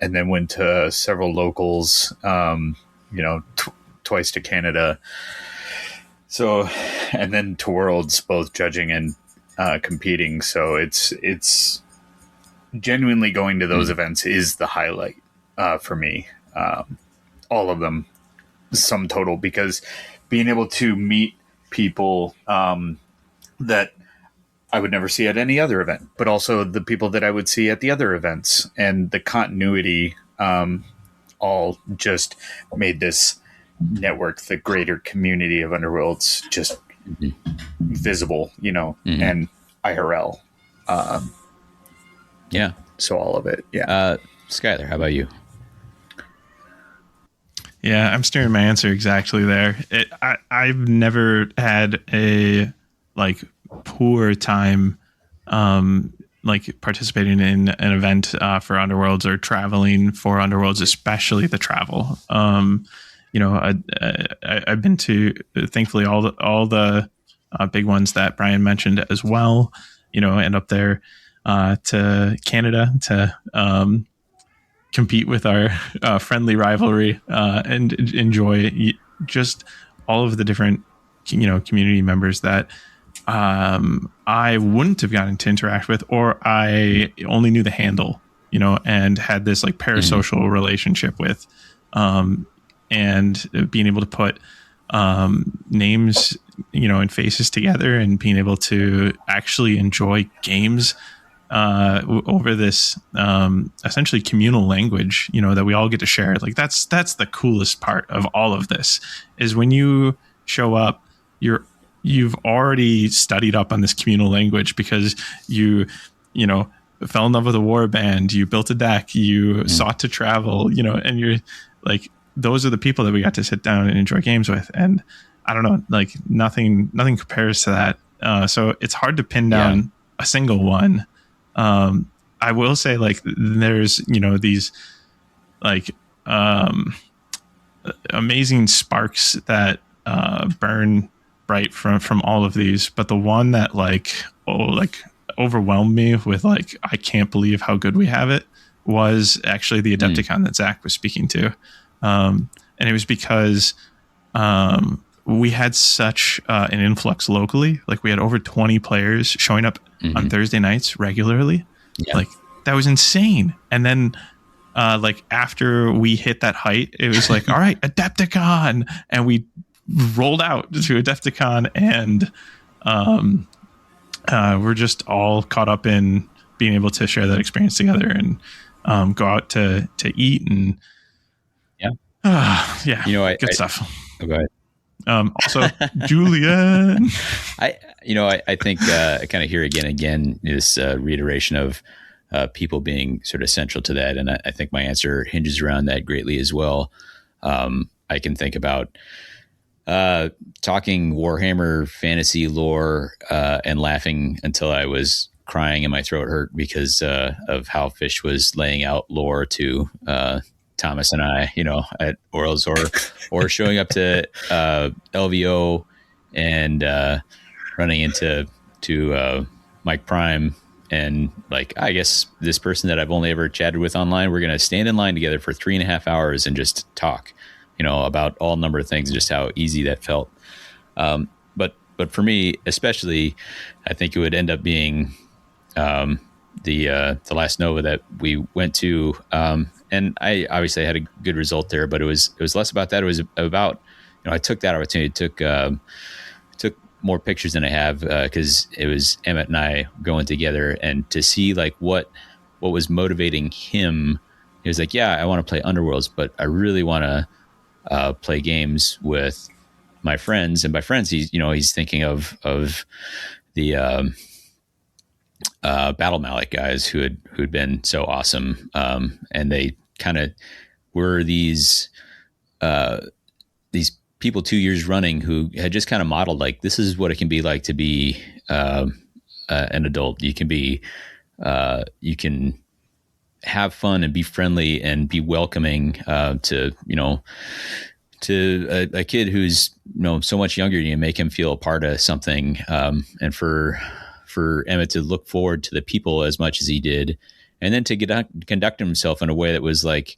and then went to several locals. Twice to Canada. So, and then to Worlds, both judging and competing. So it's genuinely going to those events is the highlight for me. All of them, sum total, because being able to meet people that I would never see at any other event, but also the people that I would see at the other events, and the continuity all just made this network, the greater community of Underworlds, just visible, and IRL. Yeah. So all of it. Yeah. Skylar, how about you? Yeah, I'm steering my answer exactly there. I've never had a poor time participating in an event for Underworlds or traveling for Underworlds, especially the travel. I've been to, thankfully, all the big ones that Brian mentioned as well. And up there to Canada to compete with our friendly rivalry and enjoy just all of the different community members that I wouldn't have gotten to interact with, or I only knew the handle, and had this parasocial relationship with, and being able to put names, and faces together, and being able to actually enjoy games over this essentially communal language, that we all get to share. That's the coolest part of all of this, is when you show up, you've already studied up on this communal language, because you fell in love with a war band, you built a deck, you sought to travel, and you're those are the people that we got to sit down and enjoy games with. And I don't know, nothing compares to that. So it's hard to pin down a single one. I will say there's, these amazing sparks that burn bright from all of these, but the one that overwhelmed me with I can't believe how good we have it was actually the Adepticon that Zach was speaking to. And it was because we had such an influx locally. We had over 20 players showing up on Thursday nights regularly. Yeah. That was insane. And then after we hit that height, it was all right, Adepticon, and we rolled out to Adepticon, and we're just all caught up in being able to share that experience together, and go out to eat, and good stuff. Oh, go ahead. Also, Julian. I think I kind of hear again this reiteration of people being sort of central to that, and I think my answer hinges around that greatly as well. I can think about talking Warhammer fantasy lore and laughing until I was crying and my throat hurt because of how Fish was laying out lore to Thomas and I, at Orals, or showing up to LVO and running into Mike Prime, and I guess this person that I've only ever chatted with online, we're going to stand in line together for 3.5 hours and just talk, about all number of things, and just how easy that felt. But for me, especially, I think it would end up being the last Nova that we went to. And I obviously had a good result there, but it was less about that. It was about, I took that opportunity, took more pictures than I have, because it was Emmett and I going together, and to see what was motivating him. He was I want to play Underworlds, but I really want to play games with my friends. And by friends, he's thinking of the Battle Mallet guys who'd been so awesome, and they kind of were these people 2 years running who had just kind of modeled this is what it can be like to be an adult. You can to have fun and be friendly and be welcoming to a kid who's so much younger than you, make him feel a part of something, and for Emmett to look forward to the people as much as he did, and then to conduct himself in a way that was like,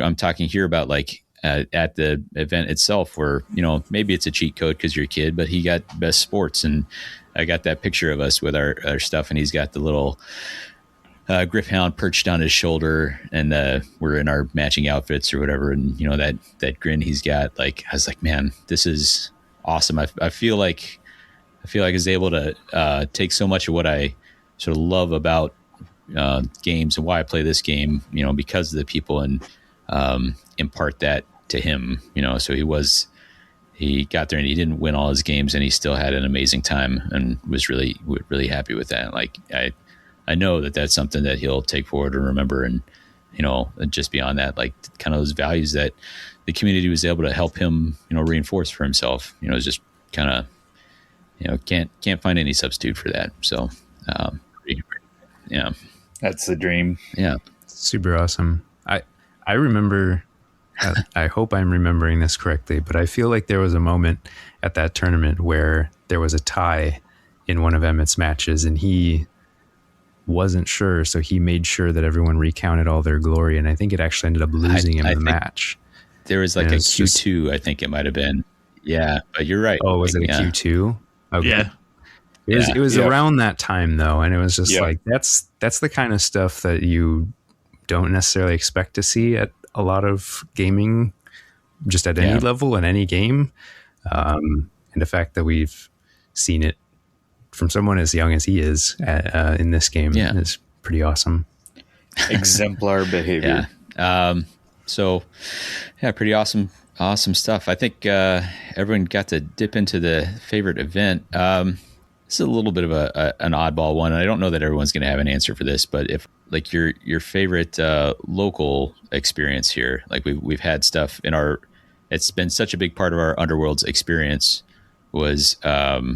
I'm talking here about like at the event itself, where maybe it's a cheat code because you're a kid, but he got best sports, and I got that picture of us with our stuff, and he's got the little Griffhound perched on his shoulder, and we're in our matching outfits or whatever, and that grin he's got. Like, I was like, man, this is awesome. I feel like I was able to take so much of what I sort of love about games and why I play this game, because of the people, and impart that to him. So he got there and he didn't win all his games, and he still had an amazing time and was really happy with that. Like, I know that that's something that he'll take forward and remember, and just beyond that, like kind of those values that the community was able to help him reinforce for himself. It's just kind of can't find any substitute for that. So yeah, that's the dream. Yeah, super awesome. I remember. I hope I'm remembering this correctly, but I feel like there was a moment at that tournament where there was a tie in one of Emmett's matches, and he wasn't sure, so he made sure that everyone recounted all their glory, and I think it actually ended up losing him the match. There was like a Q2, I think it might have been. Yeah, but you're right. Oh, was it a Q2? Okay. Yeah. It was around that time though, and it was just like that's the kind of stuff that you don't necessarily expect to see at a lot of gaming, just at any level in any game. And the fact that we've seen it from someone as young as he is in this game is pretty awesome. Exemplar behavior. So pretty awesome stuff. I think everyone got to dip into the favorite event. This is a little bit of an oddball one. I don't know that everyone's going to have an answer for this, but if like your favorite local experience here, like we've had stuff in it's been such a big part of our Underworld's experience was our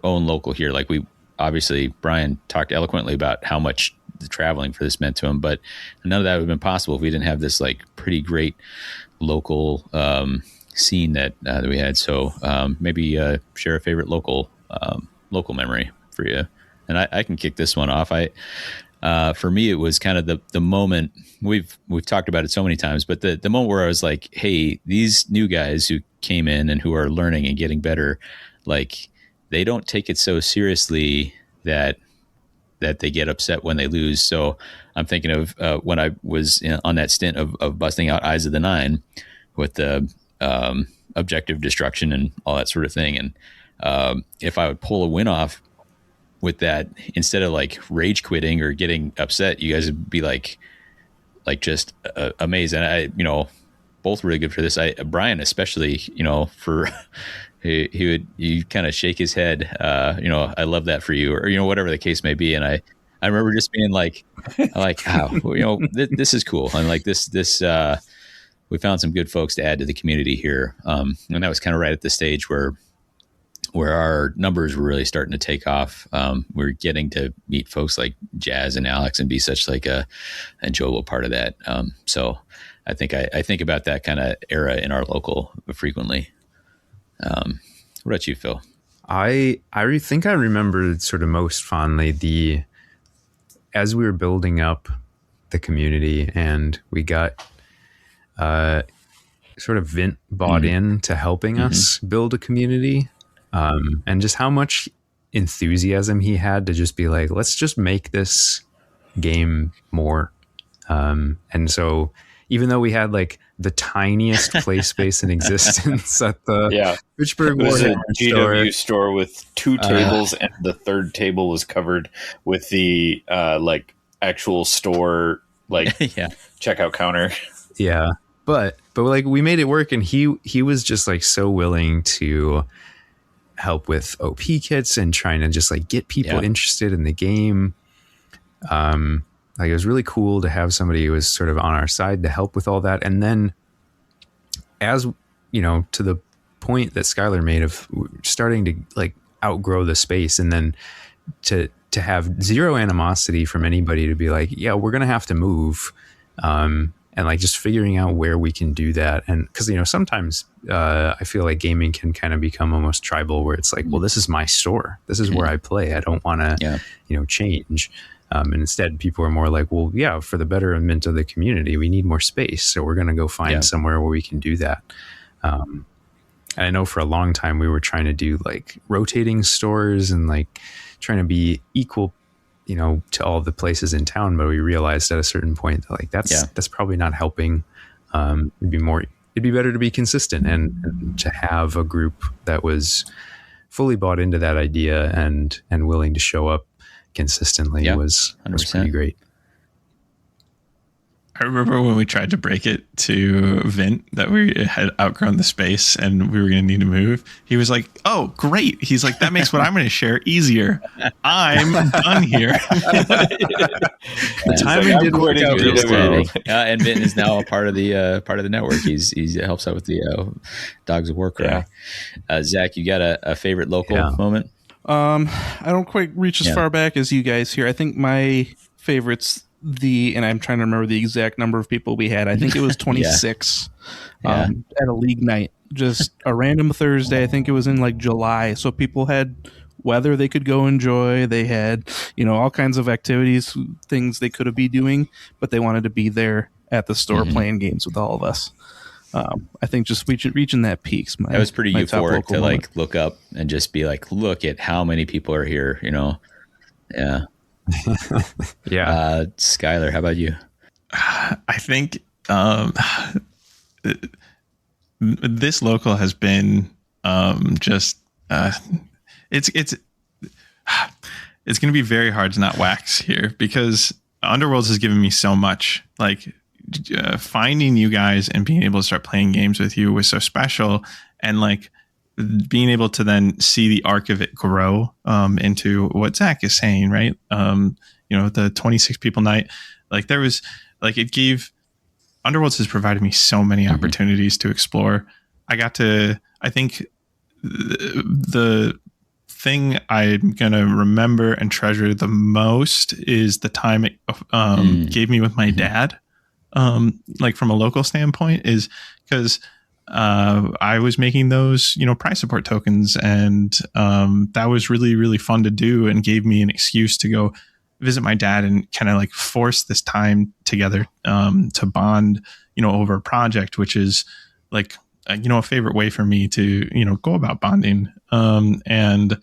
own local here. Like obviously Brian talked eloquently about how much the traveling for this meant to him, but none of that would have been possible if we didn't have this like pretty great local scene that we had. So maybe share a favorite local memory for you. And I can kick this one off. For me, it was kind of the moment we've talked about it so many times, but the moment where I was like, hey, these new guys who came in and who are learning and getting better, like they don't take it so seriously that they get upset when they lose. So I'm thinking of when I was on that stint of busting out Eyes of the Nine with the objective destruction and all that sort of thing. And if I would pull a win off with that, instead of like rage quitting or getting upset, you guys would be like just amazed. And I, both really good for this. Brian, especially, for he kind of shake his head. I love that for you, or, whatever the case may be. And I remember just being like, this is cool. And like this, we found some good folks to add to the community here. And that was kind of right at the stage where our numbers were really starting to take off. We're getting to meet folks like Jazz and Alex and be such like a enjoyable part of that. So I think about that kind of era in our local frequently. What about you, Phil? I think I remember sort of most fondly as we were building up the community and we got sort of Vint bought in to helping us build a community, and just how much enthusiasm he had to just be like, let's just make this game more. And so even though we had like the tiniest play space in existence at the Fitchburg it was a GW store with 2 tables, and the third table was covered with the like actual store checkout counter. Yeah. But like we made it work, and he was just like so willing to help with OP kits and trying to just like get people interested in the game. Like it was really cool to have somebody who was sort of on our side to help with all that. And then as to the point that Skylar made of starting to like outgrow the space, and then to have zero animosity from anybody to be like, yeah, we're going to have to move. And and like just figuring out where we can do that. And because, sometimes I feel like gaming can kind of become almost tribal, where it's like, well, this is my store, this is where I play, I don't want to change. And instead people are more like, well, yeah, for the betterment of the community, we need more space, so we're going to go find somewhere where we can do that. And I know for a long time we were trying to do like rotating stores and like trying to be equal, to all the places in town, but we realized at a certain point that like that's probably not helping. It'd be better to be consistent and to have a group that was fully bought into that idea and willing to show up consistently was pretty great. I remember when we tried to break it to Vint that we had outgrown the space and we were going to need to move. He was like, "Oh, great." He's like, "That makes what I'm going to share easier. I'm done here." Timing didn't work out really well. And Vint is now a part of the network. He helps out with the Dogs of War Cry. Zach, you got a favorite local moment? I don't quite reach as far back as you guys here. I think my favorites, and I'm trying to remember the exact number of people we had. I think it was 26 at a league night, just a random Thursday. I think it was in like July. So people had weather they could go enjoy. They had, all kinds of activities, things they could be doing, but they wanted to be there at the store playing games with all of us. I think just reaching that peak. That was pretty euphoric to like look up and just be like, look at how many people are here, Yeah. Skylar, how about you? I think this local has been it's going to be very hard to not wax here, because Underworlds has given me so much. Like finding you guys and being able to start playing games with you was so special, and like being able to then see the arc of it grow into what Zach is saying, right? The 26 people night, like there was like, it gave Underworlds has provided me so many opportunities to explore. I think the thing I'm going to remember and treasure the most is the time it gave me with my dad. Like from a local standpoint, is because I was making those, prize support tokens, and that was really, really fun to do, and gave me an excuse to go visit my dad and kind of like force this time together to bond, over a project, which is like, a favorite way for me to, go about bonding. And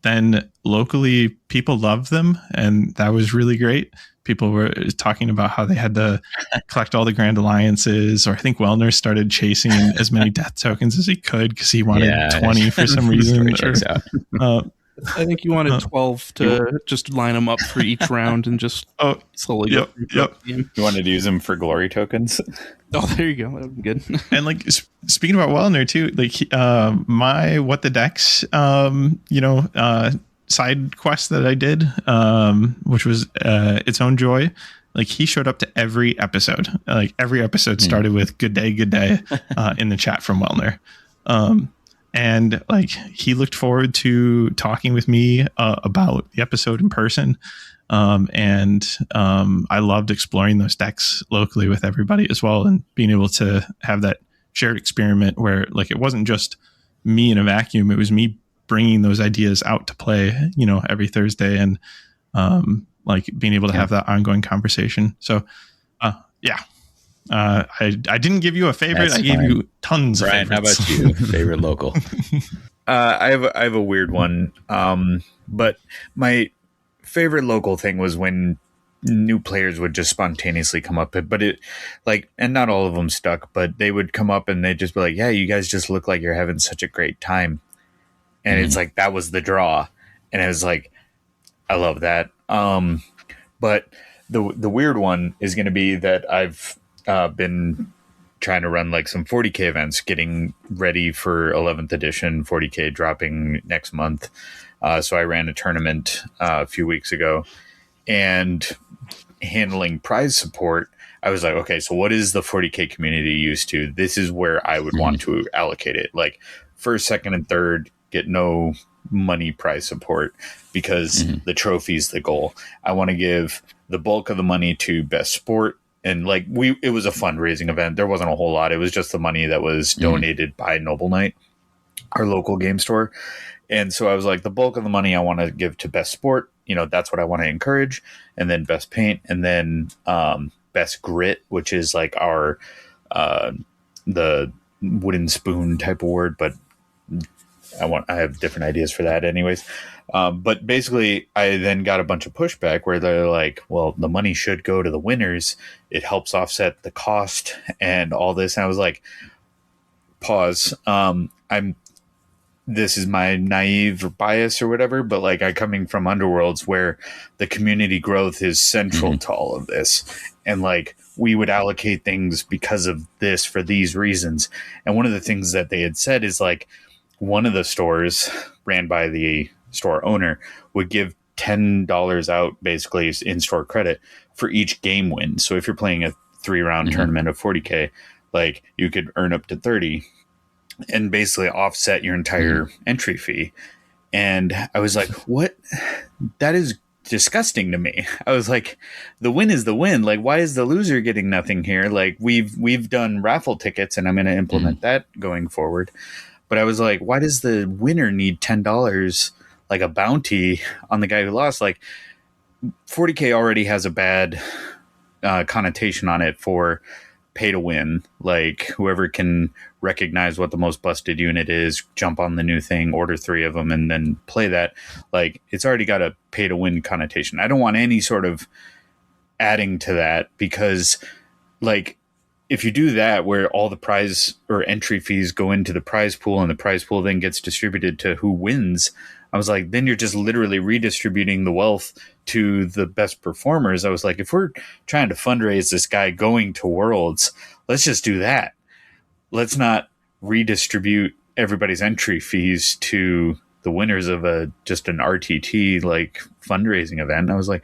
then locally people loved them, and that was really great. People were talking about how they had to collect all the Grand Alliances, or I think Wellner started chasing as many death tokens as he could because he wanted 20 for some reason. I think you wanted 12 to just line them up for each round and just slowly go through the game. You wanted to use them for glory tokens? Oh, there you go. That would be good. And like speaking about Wellner too, like my What the Decks, side quest that I did, which was its own joy. Like he showed up to every episode. Like every episode started with "Good day, good day" in the chat from Wellner. And like he looked forward to talking with me about the episode in person. I loved exploring those decks locally with everybody as well, and being able to have that shared experiment where like it wasn't just me in a vacuum, it was me bringing those ideas out to play, every Thursday, and like being able to have that ongoing conversation. So I didn't give you a favorite. I gave you tons of favorites. How about you? Favorite local? I have a weird one. But my favorite local thing was when new players would just spontaneously come up, but it like, and not all of them stuck, but they would come up and they'd just be like, "Yeah, you guys just look like you're having such a great time." And it's like, that was the draw. And it was like, I love that. But the weird one is going to be that I've been trying to run like some 40K events, getting ready for 11th edition 40K dropping next month. So I ran a tournament a few weeks ago, and handling prize support, I was like, okay, so what is the 40K community used to? This is where I would want to allocate it. Like first, second, and third get no money prize support, because the trophy's the goal. I want to give the bulk of the money to best sport, And like it was a fundraising event. There wasn't a whole lot. It was just the money that was donated by Noble Knight, our local game store. And so I was like, the bulk of the money I want to give to best sport. That's what I want to encourage. And then best paint, and then best grit, which is like our the wooden spoon type of word, but I have different ideas for that anyways. But basically I then got a bunch of pushback where they're like, well, the money should go to the winners. It helps offset the cost and all this. And I was like, pause. This is my naive or bias or whatever, but like I coming from Underworlds where the community growth is central to all of this. And like, we would allocate things because of this for these reasons. And one of the things that they had said is like, one of the stores ran by the store owner would give $10 out basically in store credit for each game win. So if you're playing a 3-round tournament of 40K, like you could earn up to 30 and basically offset your entire entry fee. And I was like, what? That is disgusting to me. I was like, the win is the win. Like, why is the loser getting nothing here? Like we've done raffle tickets and I'm going to implement that going forward. But I was like, why does the winner need $10 like a bounty on the guy who lost? Like 40K already has a bad connotation on it for pay to win. Like whoever can recognize what the most busted unit is, jump on the new thing, order 3 of them, and then play that. Like it's already got a pay to win connotation. I don't want any sort of adding to that, because like if you do that where all the prize or entry fees go into the prize pool and the prize pool then gets distributed to who wins, I was like, then you're just literally redistributing the wealth to the best performers. I was like, if we're trying to fundraise this guy going to Worlds, let's just do that. Let's not redistribute everybody's entry fees to the winners of just an RTT like fundraising event. And I was like,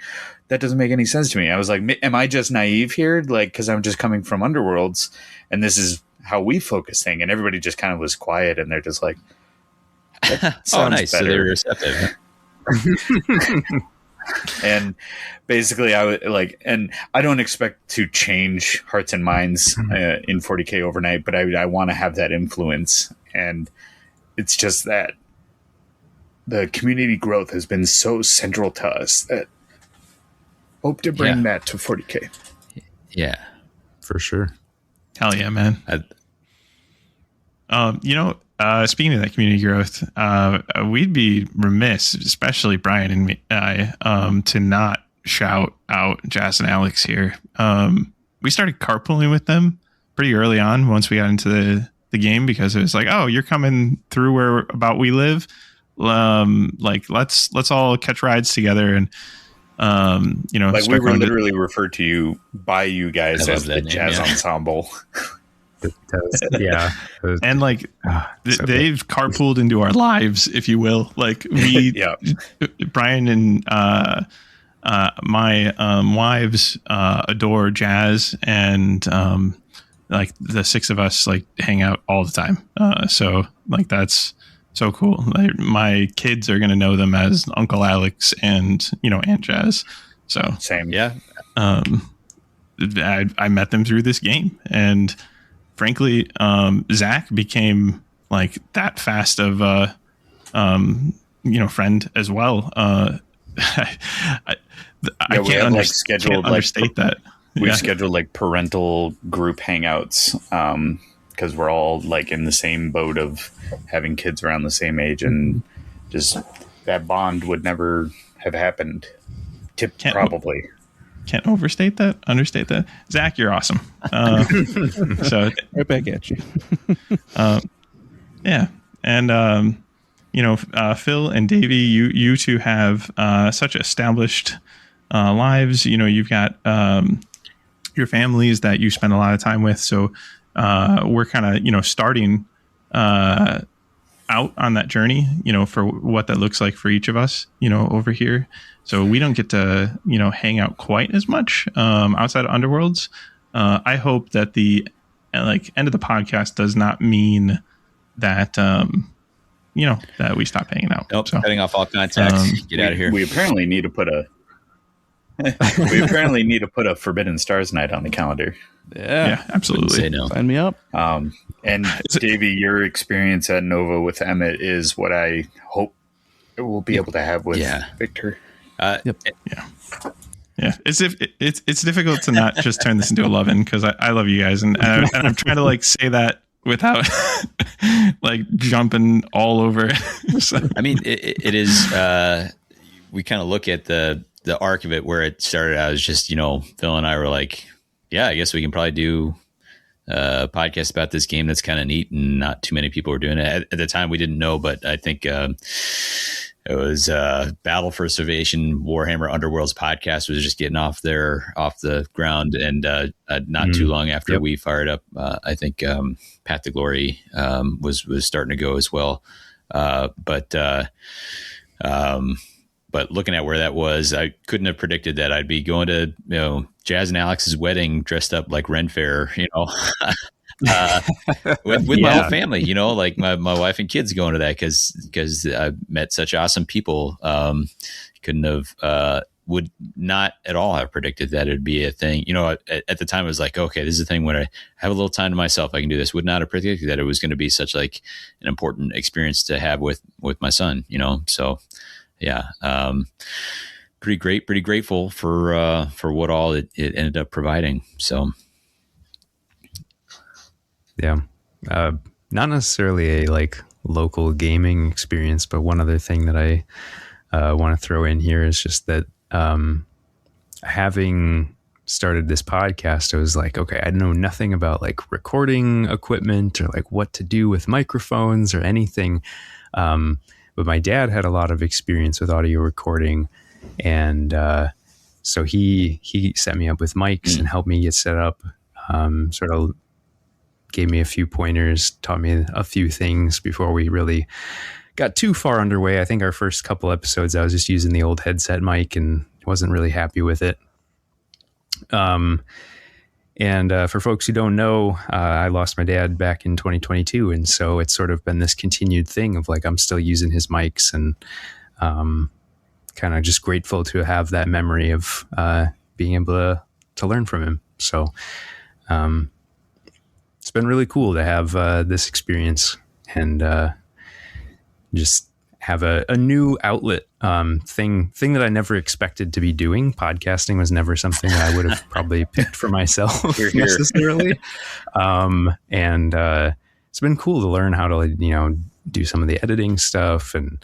that doesn't make any sense to me. I was like, am I just naive here? Like, because I'm just coming from Underworlds and this is how we focus thing. And everybody just kind of was quiet and they're just like, oh, nice. Better. So they're receptive. And basically I would like, and I don't expect to change hearts and minds in 40K overnight, but I want to have that influence. And it's just that the community growth has been so central to us that hope to bring that to 40K. Yeah, for sure. Hell yeah, man. Speaking of that community growth, we'd be remiss, especially Brian and me, to not shout out Jazz and Alex here. We started carpooling with them pretty early on once we got into the game, because it was like, oh, you're coming through where about we live. Like let's all catch rides together, and like we were literally referred to you by you guys as the Jazz Ensemble. Yeah, and like they've carpooled into our lives, if you will. Like we, Brian and my wives adore jazz, and like the 6 of us like hang out all the time. So like that's so cool. Like, my kids are gonna know them as Uncle Alex and Aunt Jazz. So same, I met them through this game, and frankly, Zach became like that fast of friend as well. I can't understate that. We've scheduled like parental group hangouts because we're all like in the same boat of having kids around the same age, and just that bond would never have happened. Probably. Can't overstate that, understate that. Zach, you're awesome. So right back at you. Yeah. And, Phil and Davey, you two have such established lives. You've got your families that you spend a lot of time with. So we're kind of, starting out on that journey, for what that looks like for each of us, over here. So we don't get to, hang out quite as much outside of Underworlds. I hope that the end of the podcast does not mean that, that we stop hanging out. Nope, cutting off all contacts. Get out of here. We apparently need to put We apparently need to put a Forbidden Stars night on the calendar. Yeah, absolutely. Say no. Sign me up. And Davey, your experience at Nova with Emmett is what I hope we'll be able to have with Victor. Yep. Yeah, it's difficult to not just turn this into a love-in because I love you guys, and I'm trying to like say that without like jumping all over it. So. I mean, it is. We kind of look at the arc of it where it started out as just, you know, Phil and I were like, yeah, I guess we can probably do a podcast about this game that's kind of neat, and not too many people were doing it at the time. We didn't know, but I think it was Battle for Salvation Warhammer Underworlds podcast was just getting off the ground, and not too long after we fired up, I think Path to Glory was starting to go as well. But looking at where that was, I couldn't have predicted that I'd be going to, you know, Jazz and Alex's wedding dressed up like Ren Fair, you know, with my whole family, you know, like my wife and kids going to that because I met such awesome people. Couldn't have, would not at all have predicted that it'd be a thing. You know, at the time it was like, okay, this is a thing when I have a little time to myself, I can do this. Would not have predicted that it was going to be such like an important experience to have with my son, you know? So yeah. Pretty grateful for what all it ended up providing. So, yeah, not necessarily a like local gaming experience, but one other thing that I want to throw in here is just that having started this podcast, I was like, okay, I know nothing about like recording equipment or like what to do with microphones or anything. But my dad had a lot of experience with audio recording, and so he set me up with mics and helped me get set up. Sort of gave me a few pointers, taught me a few things before we really got too far underway. I think our first couple episodes, I was just using the old headset mic and wasn't really happy with it. And for folks who don't know, I lost my dad back in 2022. And so it's sort of been this continued thing of like, I'm still using his mics, and kind of just grateful to have that memory of being able to learn from him. So it's been really cool to have this experience and just have a new outlet. Thing that I never expected to be doing. Podcasting was never something that I would have probably picked for myself necessarily. And it's been cool to learn how to, you know, do some of the editing stuff and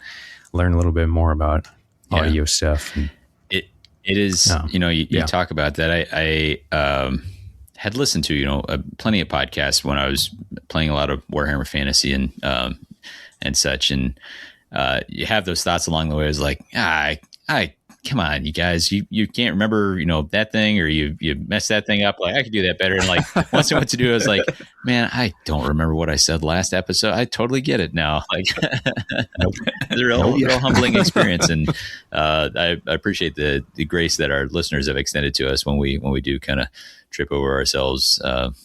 learn a little bit more about audio stuff. And, it is, you know, you talk about that. I had listened to, you know, plenty of podcasts when I was playing a lot of Warhammer Fantasy and such. And you have those thoughts along the way. It's like, come on, you guys, you can't remember, you know, that thing, or you messed that thing up. Like, I could do that better. And like, once I went to do it, I was like, man, I don't remember what I said last episode. I totally get it now. Like, it's a real humbling experience. And I appreciate the grace that our listeners have extended to us when we do kind of trip over ourselves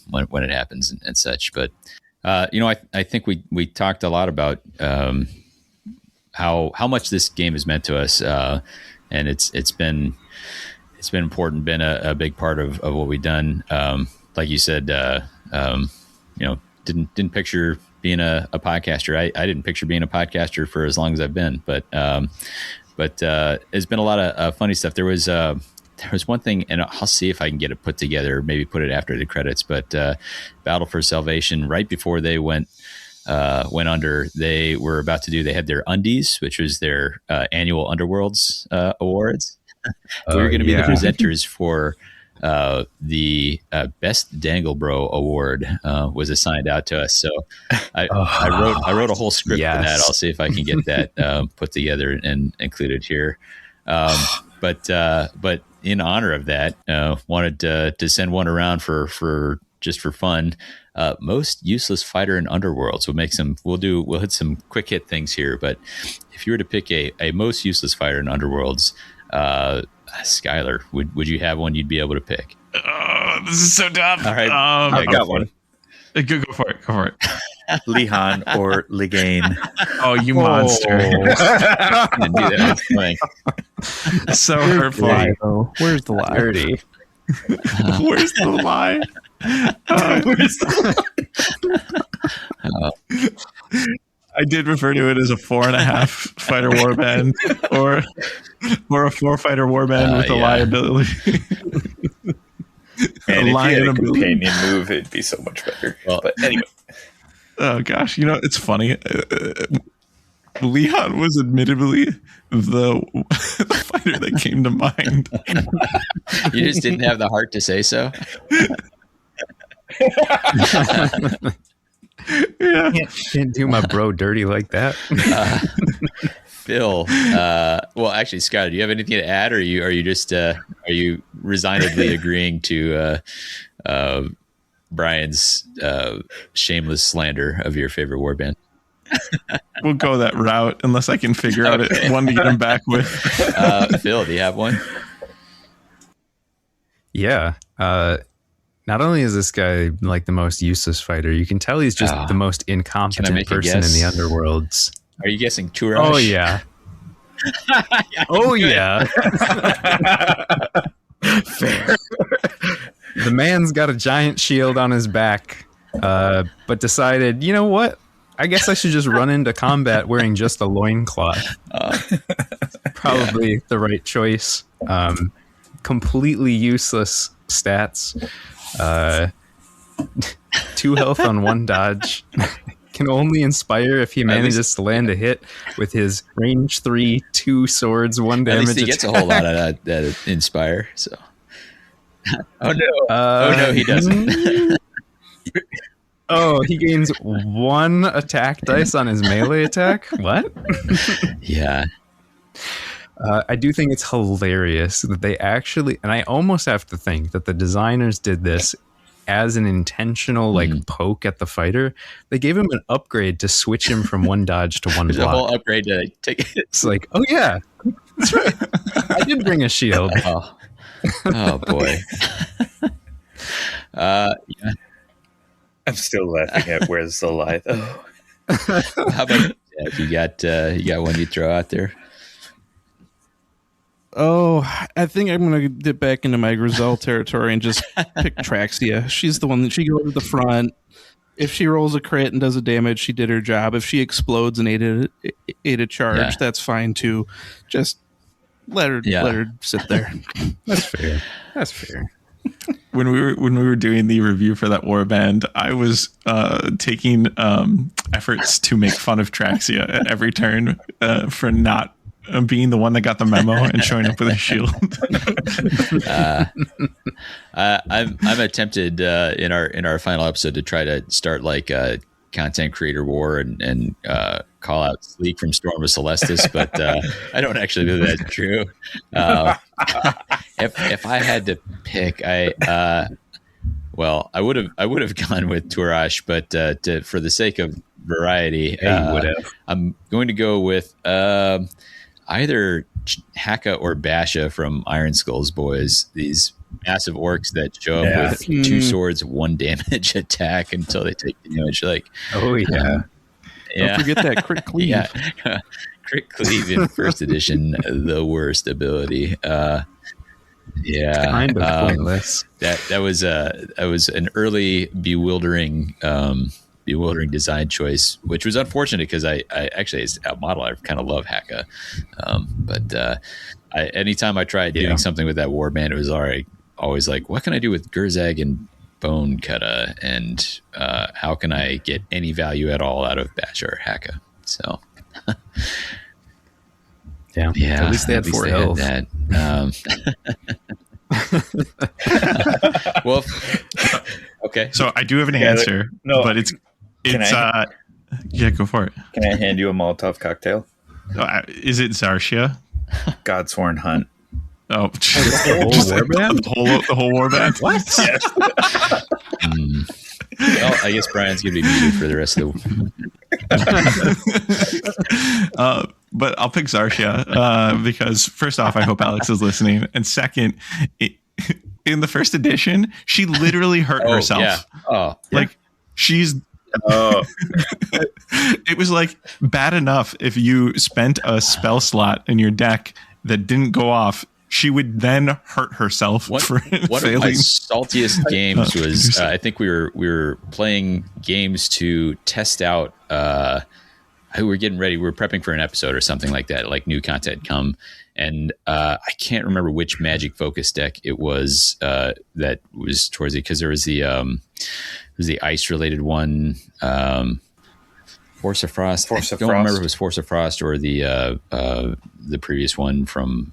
when it happens and such. But, you know, I think we talked a lot about how much this game has meant to us, and it's been important, been a big part of what we've done. Like you said, you know, didn't picture being a podcaster. I didn't picture being a podcaster for as long as I've been, but it's been a lot of funny stuff. There was one thing, and I'll see if I can get it put together, maybe put it after the credits, but Battle for Salvation, right before they went under, they had their undies, which was their annual Underworlds awards. We were going to be the presenters for the Best Dangle Bro Award was assigned out to us. So I wrote a whole script for that. I'll see if I can get that put together and included here. But in honor of that, wanted to send one around for just for fun. Most useless fighter in Underworlds. We'll hit some quick hit things here, but if you were to pick a most useless fighter in Underworlds, Skylar, would you have one you'd be able to pick? Oh, this is so tough. All right, I got one. Go for it. Lihan or Ligane. Oh, you monster! Didn't do that. That's funny. So hurtful. Lie, though. Where's the lie? Dirty. Where's the lie? I did refer to it as a 4.5 fighter warband, or a 4 fighter warband with a liability. And if you had a Liability. companion move, it'd be so much better. Well, But anyway, Oh gosh, it's funny. Leon was admittedly the fighter that came to mind. You just didn't have the heart to say so. Yeah. Can't do my bro dirty like that. Phil, well, actually, Scott, do you have anything to add, or are you just are you resignedly agreeing to Brian's shameless slander of your favorite warband? We'll go that route unless I can figure out one to get him back with. Phil, do you have one? Yeah. Not only is this guy like the most useless fighter, you can tell he's just the most Can I incompetent make a person in guess? the underworlds. Are you guessing Tourage? Oh yeah. Oh yeah. fair. The man's got a giant shield on his back, but decided, you know what? I guess I should just run into combat wearing just a loincloth. Probably the right choice. Completely useless stats. 2 health on 1 dodge. Can only inspire if he manages to land a hit with his range 3, 2 swords, 1 At damage. least he gets a whole lot of that Inspire. So, oh no, no, he Mm. doesn't. Oh, he gains 1 attack dice on his melee attack? What? Yeah, I do think it's hilarious that they actually, and I almost have to think that the designers did this as an intentional poke at the fighter. They gave him an upgrade to switch him from 1 dodge to 1 there's a whole block. upgrade to take it. It's like, oh yeah, that's right. I did bring a shield. Oh boy. Yeah. I'm still laughing at where's the lie, though. How about Jeff? You got one you throw out there? Oh, I think I'm going to dip back into my Grizel territory and just pick Traxia. She's the one that she goes to the front. If she rolls a crit and does a damage, she did her job. If she explodes and ate a charge, that's fine too. Just let her sit there. That's fair. That's fair. When we were doing the review for that warband, I was taking efforts to make fun of Traxia at every turn for not being the one that got the memo and showing up with a shield. I'm tempted in our final episode to try to start like a content creator war and call out Sleek from Storm of Celestis, but I don't actually know that's true. If I had to pick, I would have gone with Tourage, but for the sake of variety, I'm going to go with either Haka or Basha from Iron Skull's Boys. These massive orcs that show up with 2 swords, 1 damage attack until they take the damage. Like, oh yeah. Don't forget that crit cleave. Yeah. Crit cleave in first edition, the worst ability. It's kind of pointless. That was an early bewildering design choice, which was unfortunate because I actually, as a model, I kind of love Haka. But anytime I tried doing something with that warband, it was always like, what can I do with Gurzag and Bone Kutta, and how can I get any value at all out of Basha or Haka? So, yeah. At least they had 4 health. Well, okay. So I do have an answer, but it's yeah, go for it. Can I hand you a Molotov cocktail? Is it Zarshia? Godsworn Hunt. Oh, The whole warband. What? Yes. Well, I guess Brian's gonna be muted for the rest of the. But I'll pick Zarshia because first off, I hope Alex is listening, and second, in the first edition, she literally hurt herself. Yeah. Oh, like she's Oh, It was like bad enough if you spent a spell slot in your deck that didn't go off. She would then hurt herself for One of my failing. saltiest games was I think we were playing games to test out. We were getting ready. We were prepping for an episode or something like that. Like new content come, and I can't remember which Magic Focus deck it was that was towards it, because there was the ice related one. Force of Frost. I don't remember if it was Force of Frost or the previous one from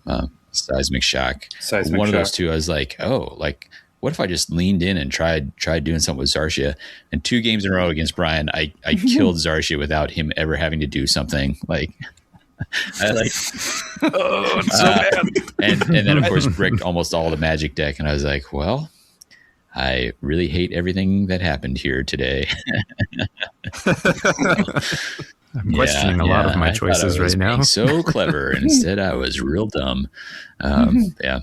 Seismic Shock. One of those two. I was like, what if I just leaned in and tried doing something with Zarshia? And 2 games in a row against Brian, I killed Zarshia without him ever having to do something. Like, it's so bad. And then of course bricked almost all the Magic deck, and I was like, well, I really hate everything that happened here today. I'm questioning a lot of my choices right now. So clever. Instead, I was real dumb. Yeah.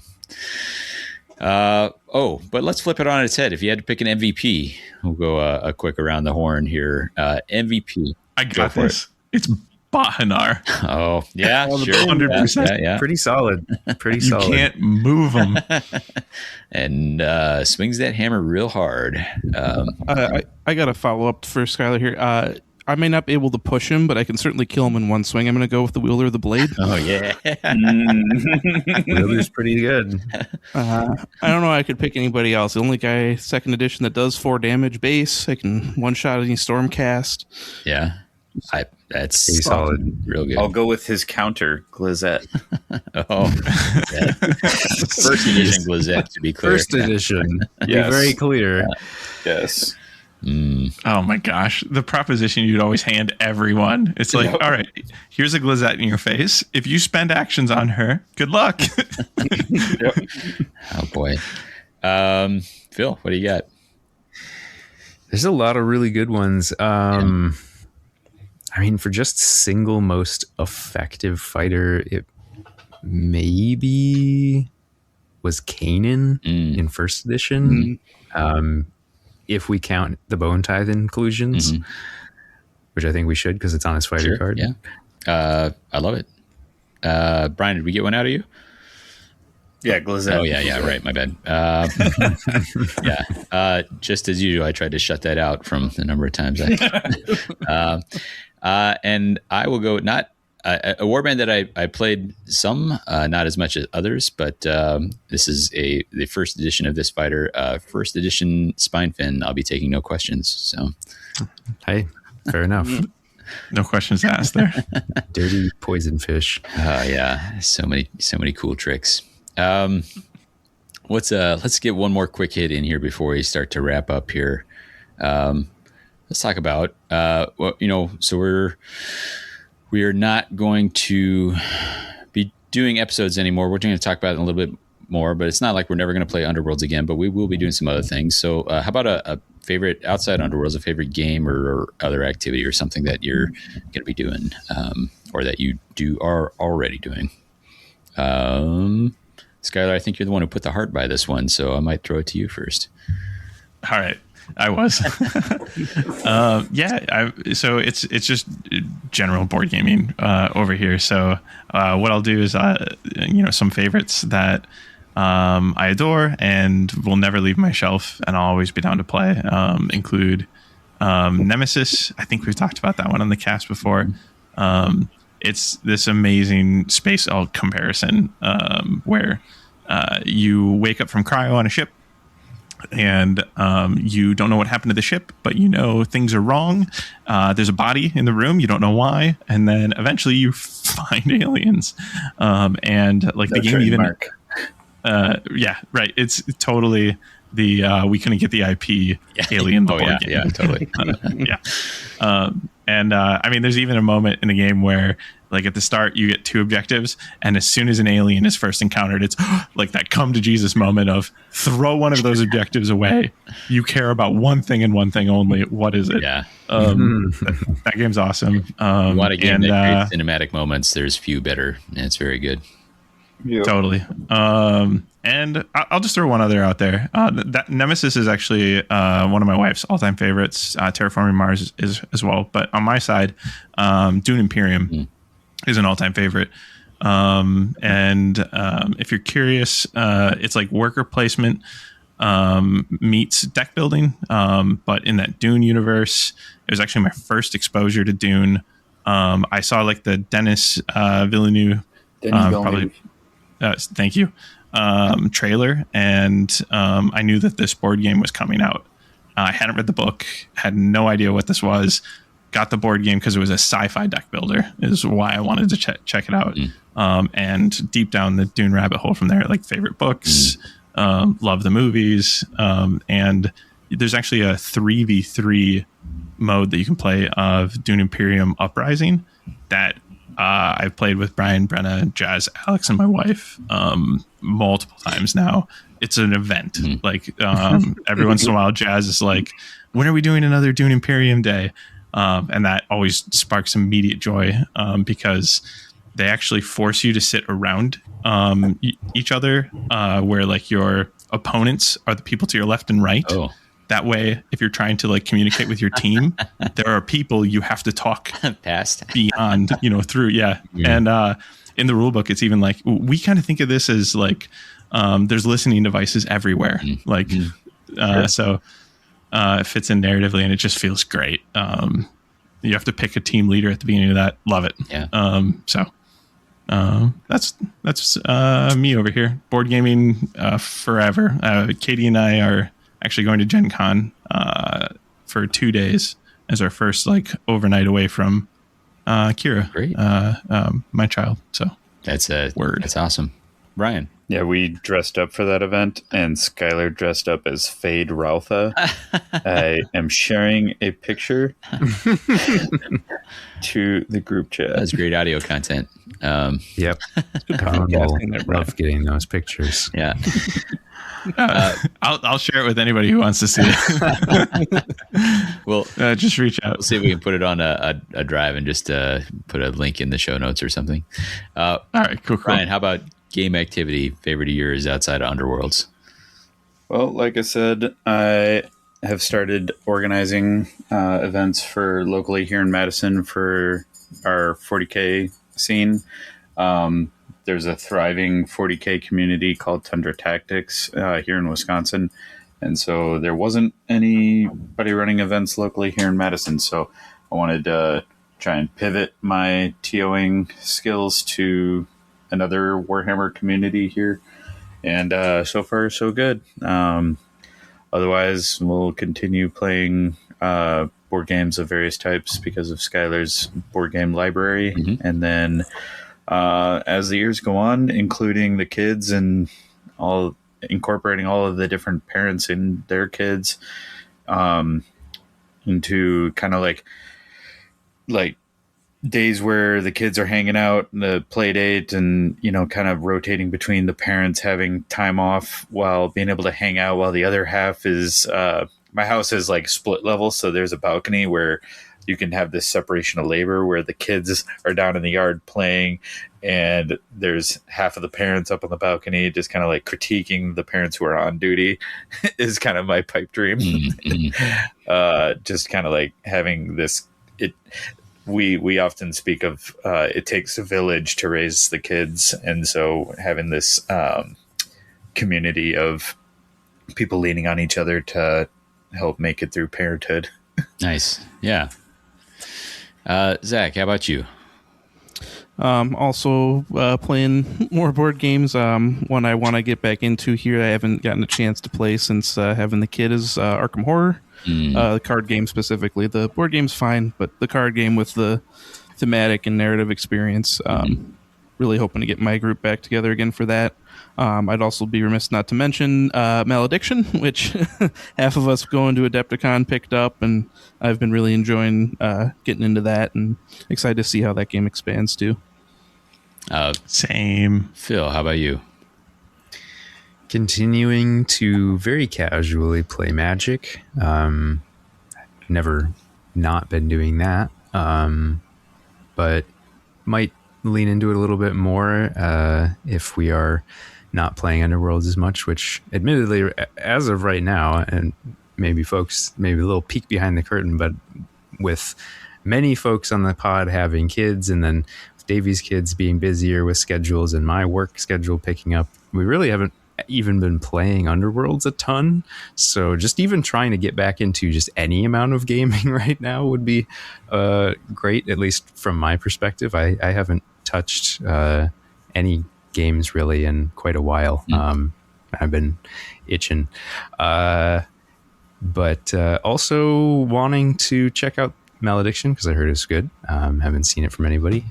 But let's flip it on its head. If you had to pick an MVP, we'll go a quick around the horn here. MVP. I got this. It's Bahanar. Oh, yeah, sure. 100%. Yeah. Pretty solid. You can't move him. And swings that hammer real hard. I got to follow up for Skylar here. I may not be able to push him, but I can certainly kill him in one swing. I'm going to go with the Wielder of the Blade. Oh, yeah. Wielder's pretty good. I don't know. I could pick anybody else. The only guy, 2nd edition, that does 4 damage base. I can one-shot any Stormcast. Yeah. That's pretty solid. Real good. I'll go with his counter, Glizette. First edition Glizette, to be clear. First edition. Yes. Be very clear. Yes. Oh my gosh. The proposition you'd always hand everyone. It's like, all right, here's a Glizette in your face. If you spend actions on her, good luck. Yep. Oh boy. Phil, what do you got? There's a lot of really good ones. I mean, for just single most effective fighter, it maybe was Kanan in 1st edition. If we count the Bone Tithe inclusions, which I think we should because it's on his fighter card. Yeah. I love it. Brian, did we get one out of you? Yeah, Glizette. Oh, yeah, right. My bad. Just as usual, I tried to shut that out from the number of times and I will go not a warband that I played some, not as much as others, but this is the 1st edition of this fighter, 1st edition Spinefin. I'll be taking no questions. So, hey, fair enough. No questions asked there. Dirty poison fish. Yeah, so many cool tricks. Let's get one more quick hit in here before we start to wrap up here. Let's talk about so we are not going to be doing episodes anymore. We're going to talk about it a little bit more, but it's not like we're never going to play Underworlds again, but we will be doing some other things. So how about a favorite outside Underworlds, a favorite game or other activity or something that you're going to be doing or that you are already doing? Skylar, I think you're the one who put the heart by this one, so I might throw it to you first. All right. I was. So it's just general board gaming over here. So what I'll do is, some favorites that I adore and will never leave my shelf and I'll always be down to play include Nemesis. I think we've talked about that one on the cast before. It's this amazing space elk comparison where you wake up from cryo on a ship. And you don't know what happened to the ship, but you know things are wrong. There's a body in the room. You don't know why. And then eventually you find aliens. And like the game even... Mark. Yeah, right. It's totally the we couldn't get the IP alien board game. Yeah, totally. I mean, there's even a moment in the game where, like at the start, you get 2 objectives, and as soon as an alien is first encountered, it's like that come to Jesus moment of throw one of those objectives away. You care about one thing and one thing only. What is it? Yeah. That game's awesome. You want a game that creates cinematic moments. There's few better, and it's very good. Yep. Totally. And I'll just throw one other out there. That Nemesis is actually one of my wife's all-time favorites. Terraforming Mars is as well. But on my side, Dune Imperium is an all-time favorite. If you're curious, it's like worker placement meets deck building. But in that Dune universe, it was actually my first exposure to Dune. I saw like the Denis Villeneuve, probably. Thank you. Trailer, and I knew that this board game was coming out. I hadn't read the book, had no idea what this was. Got the board game because it was a sci-fi deck builder. Is why I wanted to check it out. And deep down the Dune rabbit hole from there, like favorite books, love the movies, and there's actually a 3v3 mode that you can play of Dune Imperium Uprising that I've played with Brian, Brenna, Jazz, Alex, and my wife multiple times now. It's an event. Like every once in a while, Jazz is like, when are we doing another Dune Imperium day? And that always sparks immediate joy because they actually force you to sit around each other where like your opponents are the people to your left and right. Oh. That way, if you're trying to like communicate with your team, there are people you have to talk past beyond, through. Yeah. And in the rule book, it's even like, we kind of think of this as like, there's listening devices everywhere. So it fits in narratively and it just feels great. You have to pick a team leader at the beginning of that. Love it. Yeah. That's me over here. Board gaming forever. Katie and I are actually going to Gen Con for 2 days as our first like overnight away from Kira. Great. My child. So that's a word. That's awesome. Brian. Yeah, we dressed up for that event, and Skylar dressed up as Fade Ralpha. I am sharing a picture to the group chat. That's great audio content. Yep. Love getting those pictures. Yeah. I'll share it with anybody who wants to see it. Well, just reach out. We'll see if we can put it on a drive and just put a link in the show notes or something. All right, cool. Ryan, how about game activity favorite of yours outside of Underworlds? Well, like I said, I have started organizing events for locally here in Madison for our 40K scene. There's a thriving 40K community called Tundra Tactics here in Wisconsin. And so there wasn't anybody running events locally here in Madison. So I wanted to try and pivot my TOing skills to another Warhammer community here. And so far, so good. Otherwise, we'll continue playing board games of various types because of Skylar's board game library. And then as the years go on, including the kids and incorporating all of the different parents and their kids into kind of like days where the kids are hanging out, the play date, and kind of rotating between the parents having time off while being able to hang out while the other half is my house is like split level, so there's a balcony where you can have this separation of labor where the kids are down in the yard playing and there's half of the parents up on the balcony just kind of like critiquing the parents who are on duty is kind of my pipe dream. Just kind of like having this we often speak of it takes a village to raise the kids, and so having this community of people leaning on each other to help make it through parenthood. Nice. Yeah. Zach, how about you? Also playing more board games. One I want to get back into here I haven't gotten a chance to play since having the kid is Arkham Horror. The card game specifically. The board game's fine, but the card game with the thematic and narrative experience, really hoping to get my group back together again for that. I'd also be remiss not to mention Malediction, which half of us going to Adepticon picked up, and I've been really enjoying getting into that and excited to see how that game expands too. Same. Phil, how about you? Continuing to very casually play Magic. Never not been doing that. But might lean into it a little bit more if we are not playing Underworlds as much, which admittedly, as of right now, and maybe a little peek behind the curtain, but with many folks on the pod having kids, and then Davey's kids being busier with schedules and my work schedule picking up, we really haven't even been playing Underworlds a ton. So just even trying to get back into just any amount of gaming right now would be great, at least from my perspective. I haven't touched any games really in quite a while. I've been itching. But also wanting to check out Malediction because I heard it's good. Haven't seen it from anybody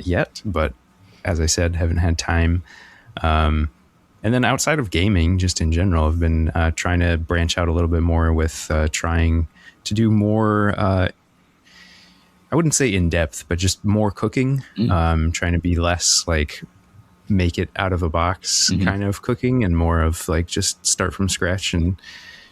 yet, but as I said, haven't had time. And then outside of gaming, just in general, I've been trying to branch out a little bit more with trying to do more, I wouldn't say in depth, but just more cooking. Trying to be less like make it out of a box kind of cooking and more of like just start from scratch and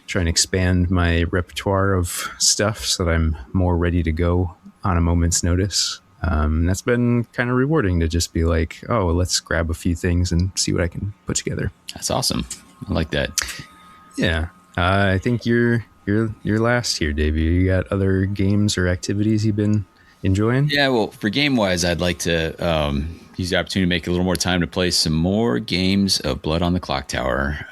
try and expand my repertoire of stuff so that I'm more ready to go on a moment's notice. That's been kind of rewarding to just be like, oh, let's grab a few things and see what I can put together. That's awesome. I like that. Yeah. I think you're last here, Davey. You got other games or activities you've been enjoying? Yeah, well, for game wise, I'd like to use the opportunity to make a little more time to play some more games of Blood on the Clock Tower.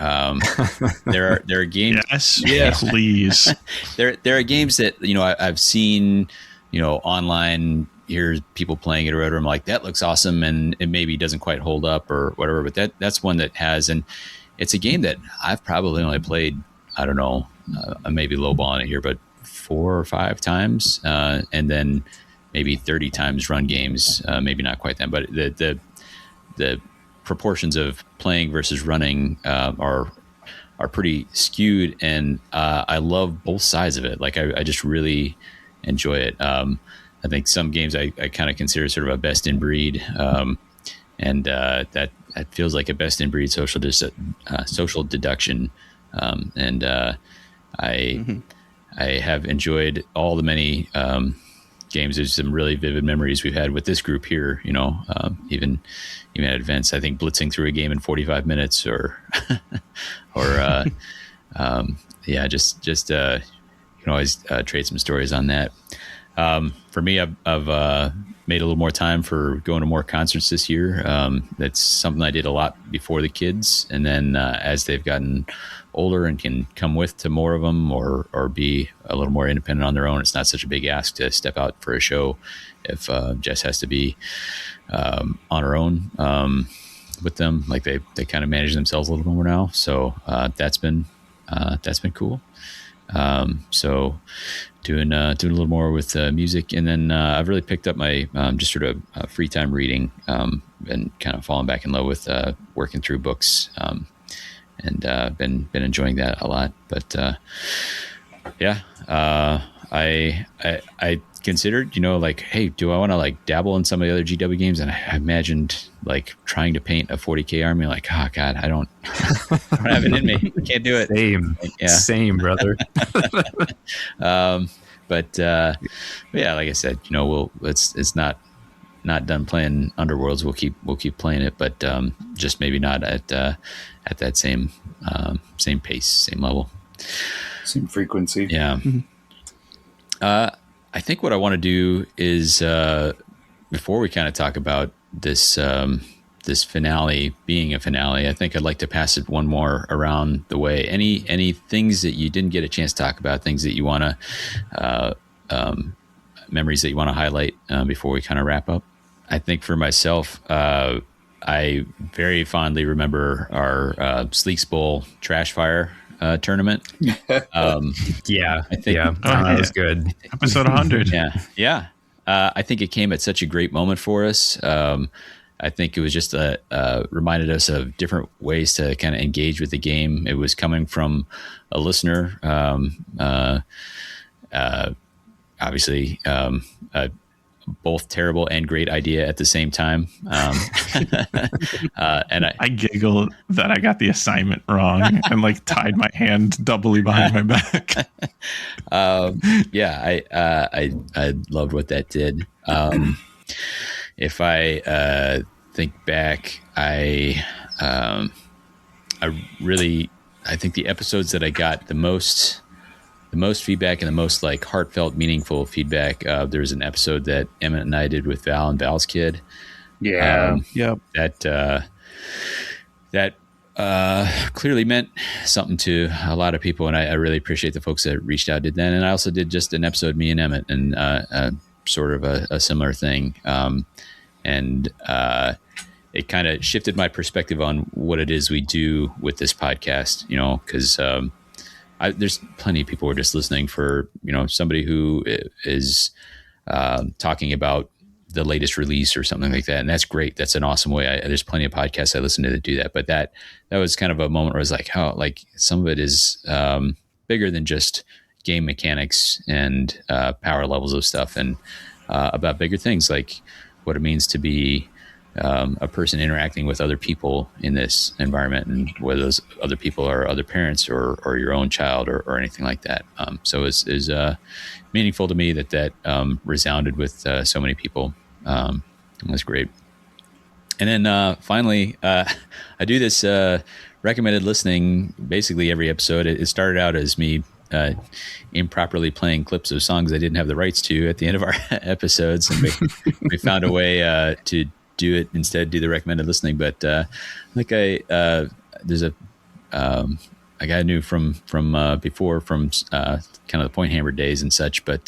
There are games. Yes, please. There are games that I've seen online. Hear people playing it or whatever. I'm like, that looks awesome, and it maybe doesn't quite hold up or whatever. But that's one that has, and it's a game that I've probably only played. I don't know, I may be lowballing it here, but 4 or 5 times, and then maybe 30 times run games. Maybe not quite that, but the proportions of playing versus running are pretty skewed, and I love both sides of it. Like I just really enjoy it. I think some games I kind of consider sort of a best in breed, and that feels like a best in breed social deduction. I have enjoyed all the many games. There's some really vivid memories we've had with this group here. Even at events. I think blitzing through a game in 45 minutes, or just you can always trade some stories on that. For me, I've made a little more time for going to more concerts this year. That's something I did a lot before the kids, and then as they've gotten older and can come with to more of them, or be a little more independent on their own, it's not such a big ask to step out for a show if Jess has to be on her own with them. Like they kind of manage themselves a little more now, so that's been cool. So doing a little more with music, and then I've really picked up my just sort of free time reading, and kind of fallen back in love with working through books, and been enjoying that a lot. But I considered, like, hey, do I want to like dabble in some of the other GW games? And I imagined like trying to paint a 40K army. Like, oh God, I don't have it in me. I can't do it. Same, brother. But yeah, like I said, it's not done playing Underworlds. We'll keep playing it, but just maybe not at that same pace, same level, same frequency. Yeah. I think what I want to do is, before we kind of talk about this finale being a finale, I think I'd like to pass it one more around the way. Any things that you didn't get a chance to talk about, things that you want to, memories that you want to highlight before we kind of wrap up? I think for myself, I very fondly remember our Sleeks Bowl Trash Fire tournament. Yeah, I think that was good. Episode 100. Yeah. I think it came at such a great moment for us. I think it was just reminded us of different ways to kind of engage with the game. It was coming from a listener, obviously, both terrible and great idea at the same time. And I giggle that I got the assignment wrong and like tied my hand doubly behind my back. I loved what that did. if I think back, I think the episodes that I got the most feedback and the most like heartfelt, meaningful feedback. There was an episode that Emmett and I did with Val and Val's kid. Yeah. That clearly meant something to a lot of people, and I really appreciate the folks that reached out, did that. And I also did just an episode, me and Emmett, and sort of a similar thing. It kind of shifted my perspective on what it is we do with this podcast, because there's plenty of people who are just listening for, somebody who is talking about the latest release or something like that. And that's great. That's an awesome way. There's plenty of podcasts I listen to that do that. But that was kind of a moment where I was like, oh, like some of it is bigger than just game mechanics and power levels of stuff, and about bigger things like what it means to be a person interacting with other people in this environment, and whether those other people are other parents or your own child or anything like that. So it's meaningful to me that resounded with so many people. That's great. And then finally, I do this recommended listening basically every episode. It started out as me improperly playing clips of songs I didn't have the rights to at the end of our episodes, and we found a way to do it instead, do the recommended listening. But there's a guy I knew from before, from kind of the Point Hammer days and such, but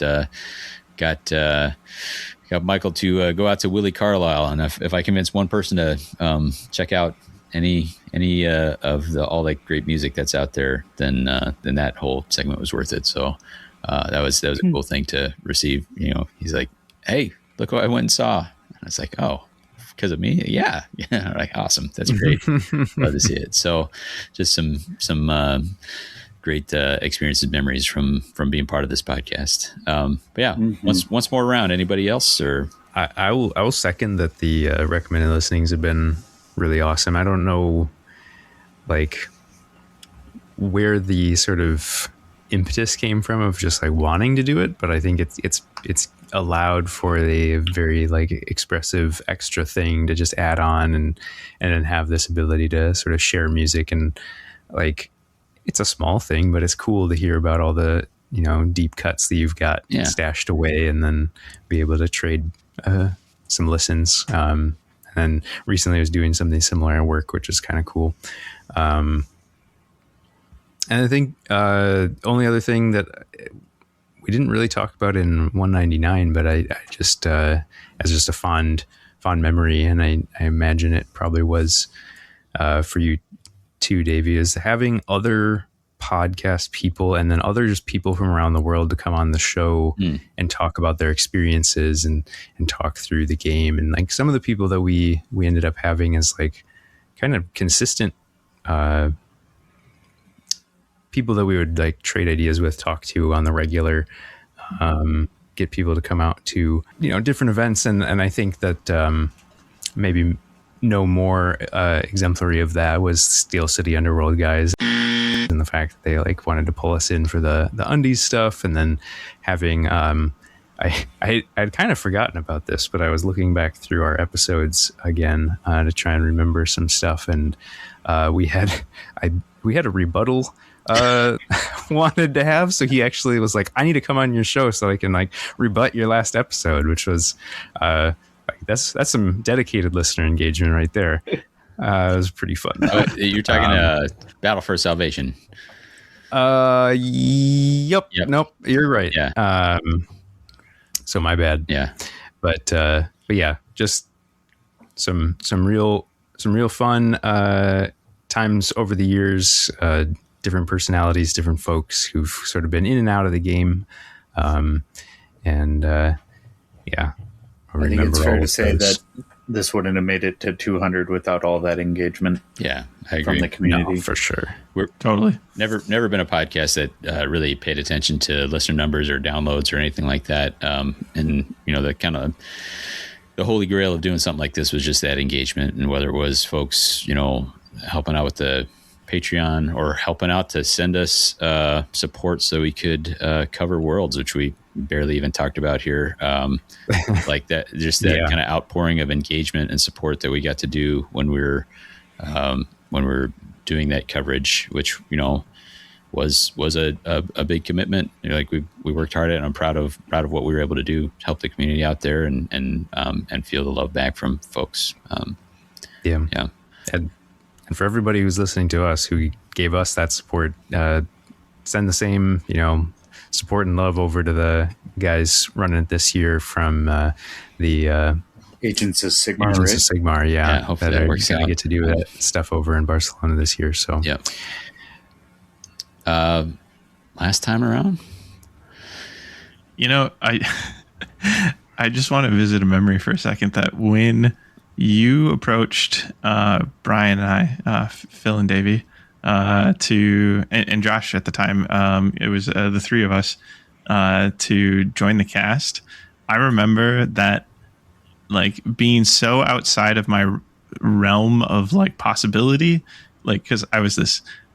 got Michael to go out to Willie Carlisle, and if I convince one person to check out any of all that great music that's out there, then that whole segment was worth it. So that was a cool thing to receive. He's like, "Hey, look what I went and saw," and it's like, "Oh, because of me?" Yeah. Like, awesome. That's great. Love to see it. So just some great experiences, memories from being part of this podcast. But yeah, once more around, anybody else? Or I will second that the recommended listenings have been really awesome. I don't know like where the sort of impetus came from of just like wanting to do it, but I think it's allowed for a very like expressive extra thing to just add on and then have this ability to sort of share music. And like, it's a small thing, but it's cool to hear about all the, deep cuts that you've got stashed away, and then be able to trade some listens. And recently I was doing something similar at work, which is kind of cool. And I think only other thing that we didn't really talk about in 199, but I just as just a fond memory, and I imagine it probably was for you too, Davey, is having other podcast people and then other just people from around the world to come on the show and talk about their experiences and talk through the game. And like some of the people that we ended up having as like kind of consistent people that we would like trade ideas with, talk to on the regular, get people to come out to, different events. And I think that maybe no more exemplary of that was Steel City Underworld guys, and the fact that they like wanted to pull us in for the undies stuff. And then having I'd kind of forgotten about this, but I was looking back through our episodes again to try and remember some stuff, and we had a rebuttal wanted to have, so he actually was like, I need to come on your show so I can like rebut your last episode, which was that's some dedicated listener engagement right there. It was pretty fun. You're talking Battle for Salvation. Yep. Nope, you're right. Yeah. So my bad. Yeah. But yeah, just some real fun times over the years, different personalities, different folks who've sort of been in and out of the game. Yeah. I think it's fair to say that this wouldn't have made it to 200 without all that engagement. Yeah, I agree. From the community. No, for sure. We're totally never been a podcast that really paid attention to listener numbers or downloads or anything like that. And the kind of the holy grail of doing something like this was just that engagement, and whether it was folks, helping out with the Patreon or helping out to send us support so we could cover Worlds, which we barely even talked about here. Like that, just that kind of outpouring of engagement and support that we got to do when we were doing that coverage, which, you know, was a big commitment. You know, like we worked hard at it, and I'm proud of what we were able to do to help the community out there and feel the love back from folks. Yeah. And for everybody who's listening to us, who gave us that support, send the same, you know, support and love over to the guys running it this year from the Agents of Sigmar. Agents of Sigmar, yeah. Hopefully that works out. Get to do that stuff over in Barcelona this year. So yeah. Last time around, you know, I just want to visit a memory for a second, that when you approached Brian and I, Phil and Davey, and Josh at the time, it was the three of us to join the cast. I remember that, like, being so outside of my realm of like possibility, like, because I was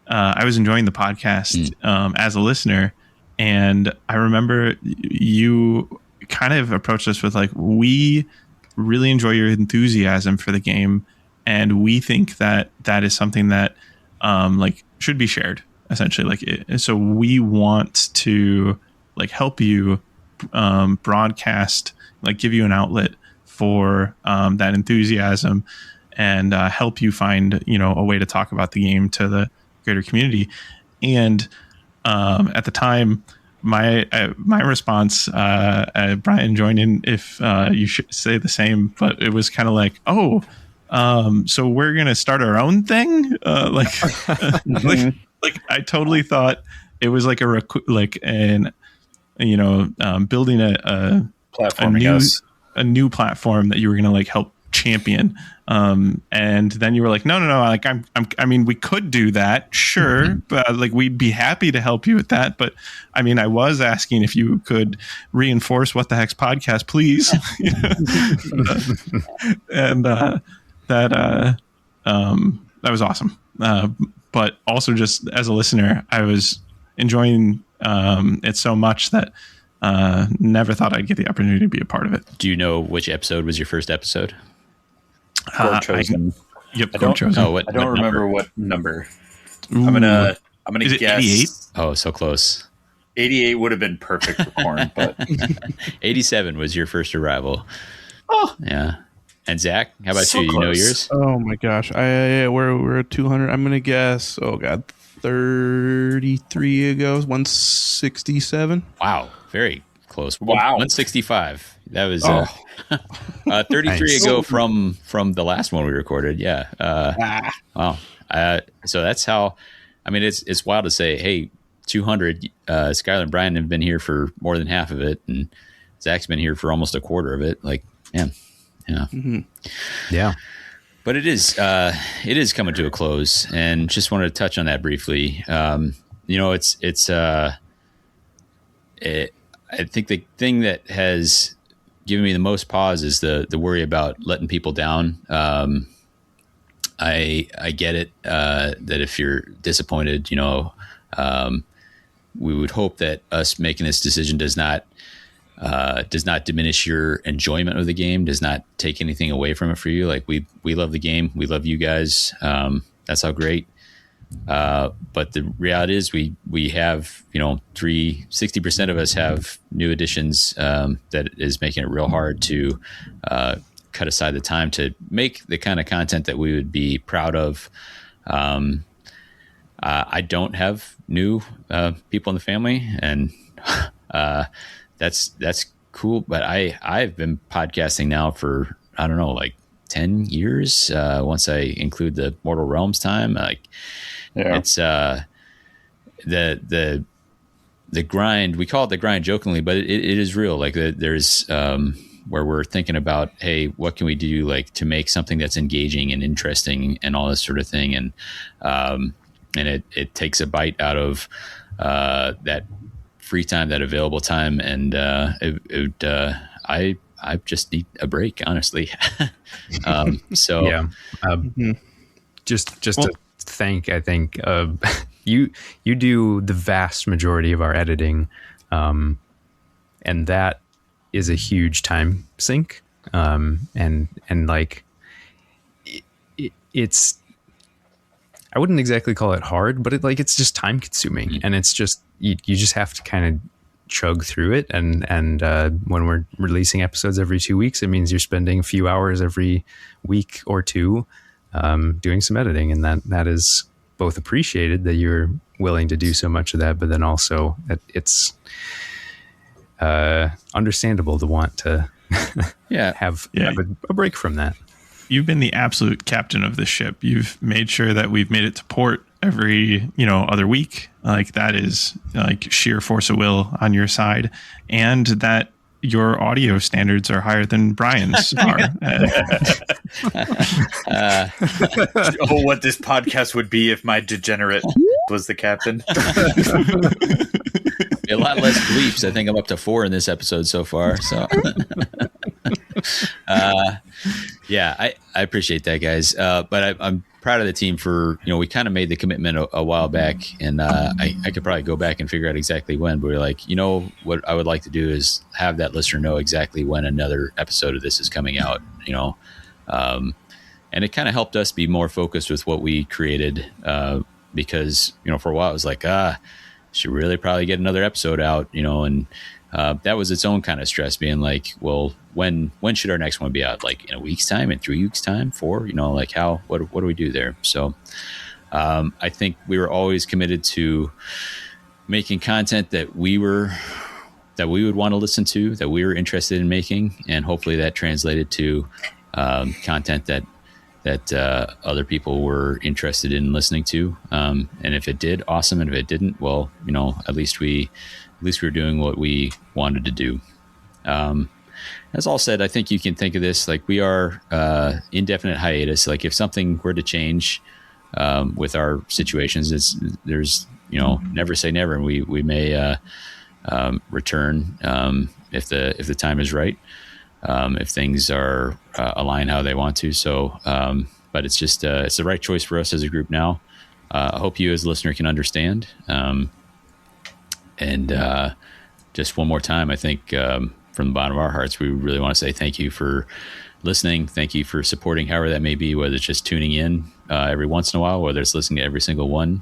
enjoying the podcast as a listener, and I remember you kind of approached us with like, we really enjoy your enthusiasm for the game, and we think that is something that like should be shared, essentially. Like, so we want to like help you broadcast, like give you an outlet for that enthusiasm, and help you find, you know, a way to talk about the game to the greater community. And at the time, my response, Brian, join in if you should say the same, but it was kind of like, oh, so we're gonna start our own thing, like I totally thought it was like building a new platform that you were gonna like help champion. And then you were like, no, like I mean, we could do that, sure, but like we'd be happy to help you with that. But I mean, I was asking if you could reinforce What the Heck's podcast, please. And that was awesome. But also, just as a listener, I was enjoying it so much that never thought I'd get the opportunity to be a part of it. Do you know which episode was your first episode? Chosen. Chosen. Oh, I don't remember number? what number. Ooh. I'm gonna Is it guess 88? Oh, so close. 88 would have been perfect for corn, but 87 was your first arrival. Oh, yeah. And Zach, how about So you? You know close. yours? Oh my gosh, we're at 200. I'm gonna guess. Oh god, 33 ago, 167. Wow, very close. Wow. 165. That was 33 Nice. ago from the last one we recorded. Yeah. Wow. So that's how. I mean, it's wild to say, hey, 200. Skylar and Brian have been here for more than half of it, and Zach's been here for almost a quarter of it. Like, man, yeah. Mm-hmm. yeah. But it is coming to a close, and just wanted to touch on that briefly. You know, I think the thing that has given me the most pause is the worry about letting people down. I get it, that if you're disappointed, you know, we would hope that us making this decision does not diminish your enjoyment of the game, does not take anything away from it for you. Like we love the game. We love you guys. That's how great. But the reality is we have, you know, 60% of us have new additions, that is making it real hard to, cut aside the time to make the kind of content that we would be proud of. I don't have new, people in the family, and, that's cool. But I've been podcasting now for, I don't know, like 10 years. Once I include the Mortal Realms time, like it's, the grind, we call it the grind jokingly, but it is real. Like there's, where we're thinking about, hey, what can we do like to make something that's engaging and interesting and all this sort of thing. And it takes a bite out of, that free time, that available time. And, I just need a break, honestly. So Yeah. Just to just thank, I think, you do the vast majority of our editing, and that is a huge time sink. And like it's, I wouldn't exactly call it hard, but it's just time consuming, and it's just, you just have to kind of chug through it. And when we're releasing episodes every 2 weeks, it means you're spending a few hours every week or two, doing some editing. And that is both appreciated that you're willing to do so much of that, but then also it's, understandable to want to have a break from that. You've been the absolute captain of the ship. You've made sure that we've made it to port every, other week. Like, that is like sheer force of will on your side, and that your audio standards are higher than Brian's are. What this podcast would be if my degenerate was the captain. A lot less bleeps. I think I'm up to 4 in this episode so far. So, I appreciate that, guys. But I'm proud of the team for, we kind of made the commitment a while back, and I could probably go back and figure out exactly when, but we're like, what I would like to do is have that listener know exactly when another episode of this is coming out, and it kind of helped us be more focused with what we created, because, for a while it was like, should really probably get another episode out, and that was its own kind of stress, being like, well, when should our next one be out? Like in a week's time, in 3 weeks time, 4, like what do we do there? So I think we were always committed to making content that we would want to listen to, that we were interested in making, and hopefully that translated to content that other people were interested in listening to. And if it did, awesome. And if it didn't, well, at least we were doing what we wanted to do. As all said, I think you can think of this like we are indefinite hiatus. Like if something were to change with our situations, there's never say never, and we may return if the time is right, if things are align how they want to. So, but it's just it's the right choice for us as a group now. I hope you as a listener can understand. And just one more time, I think from the bottom of our hearts, we really want to say thank you for listening. Thank you for supporting, however that may be, whether it's just tuning in every once in a while, whether it's listening to every single one,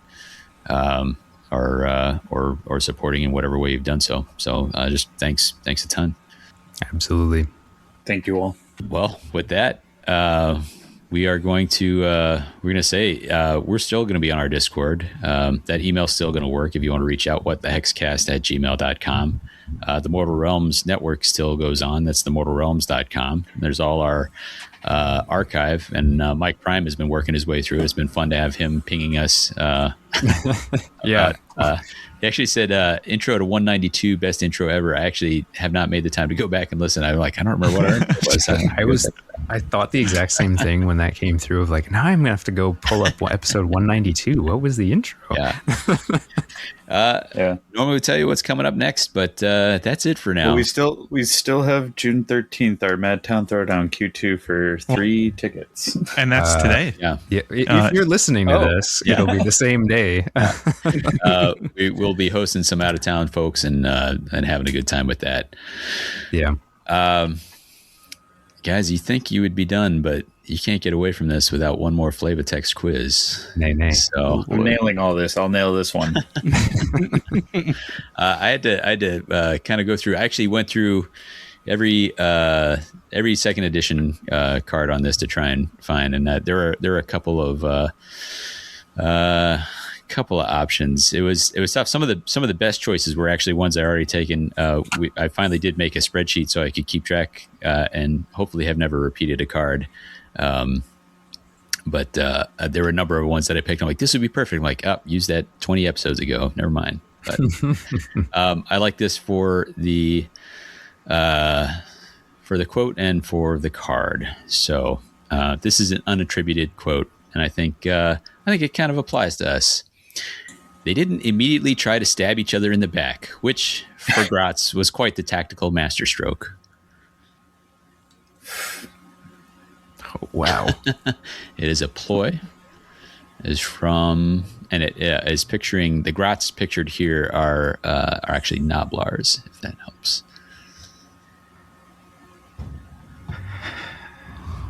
or supporting in whatever way you've done so. So just thanks a ton. Absolutely. Thank you all. Well, with that, we are going to say we're still going to be on our Discord. That email's still going to work if you want to reach out. whatthehexcast@gmail.com. The Mortal Realms network still goes on. That's themortalrealms.com. There's all our archive, and Mike Prime has been working his way through. It's been fun to have him pinging us. Yeah. He actually said intro to 192, best intro ever. I actually have not made the time to go back and listen. I'm like, I don't remember what our intro was. I thought the exact same thing when that came through, of like, now I'm gonna have to go pull up episode 192. What was the intro? Yeah. Normally we tell you what's coming up next, but that's it for now. Well, we still have June 13th, our Madtown Throwdown Q2 for 3 tickets. And that's today. Yeah. If you're listening to this, it'll be the same day. We will be hosting some out of town folks and having a good time with that. Yeah. Guys, you think you would be done, but you can't get away from this without one more Flavatext quiz. Nay. So I'm nailing all this. I'll nail this one. I had to kind of go through. I actually went through every second edition card on this to try and find, and there are a couple of options. It was tough. Some of the best choices were actually ones I already taken. I finally did make a spreadsheet so I could keep track and hopefully have never repeated a card. But there were a number of ones that I picked. I'm like, this would be perfect. I'm like, use that 20 episodes ago. Never mind. But I like this for the quote and for the card. So this is an unattributed quote, and I think it kind of applies to us. They didn't immediately try to stab each other in the back, which for Gratz was quite the tactical masterstroke. Wow. It is a ploy, is from, and it is picturing the grots pictured here are actually Noblars, if that helps.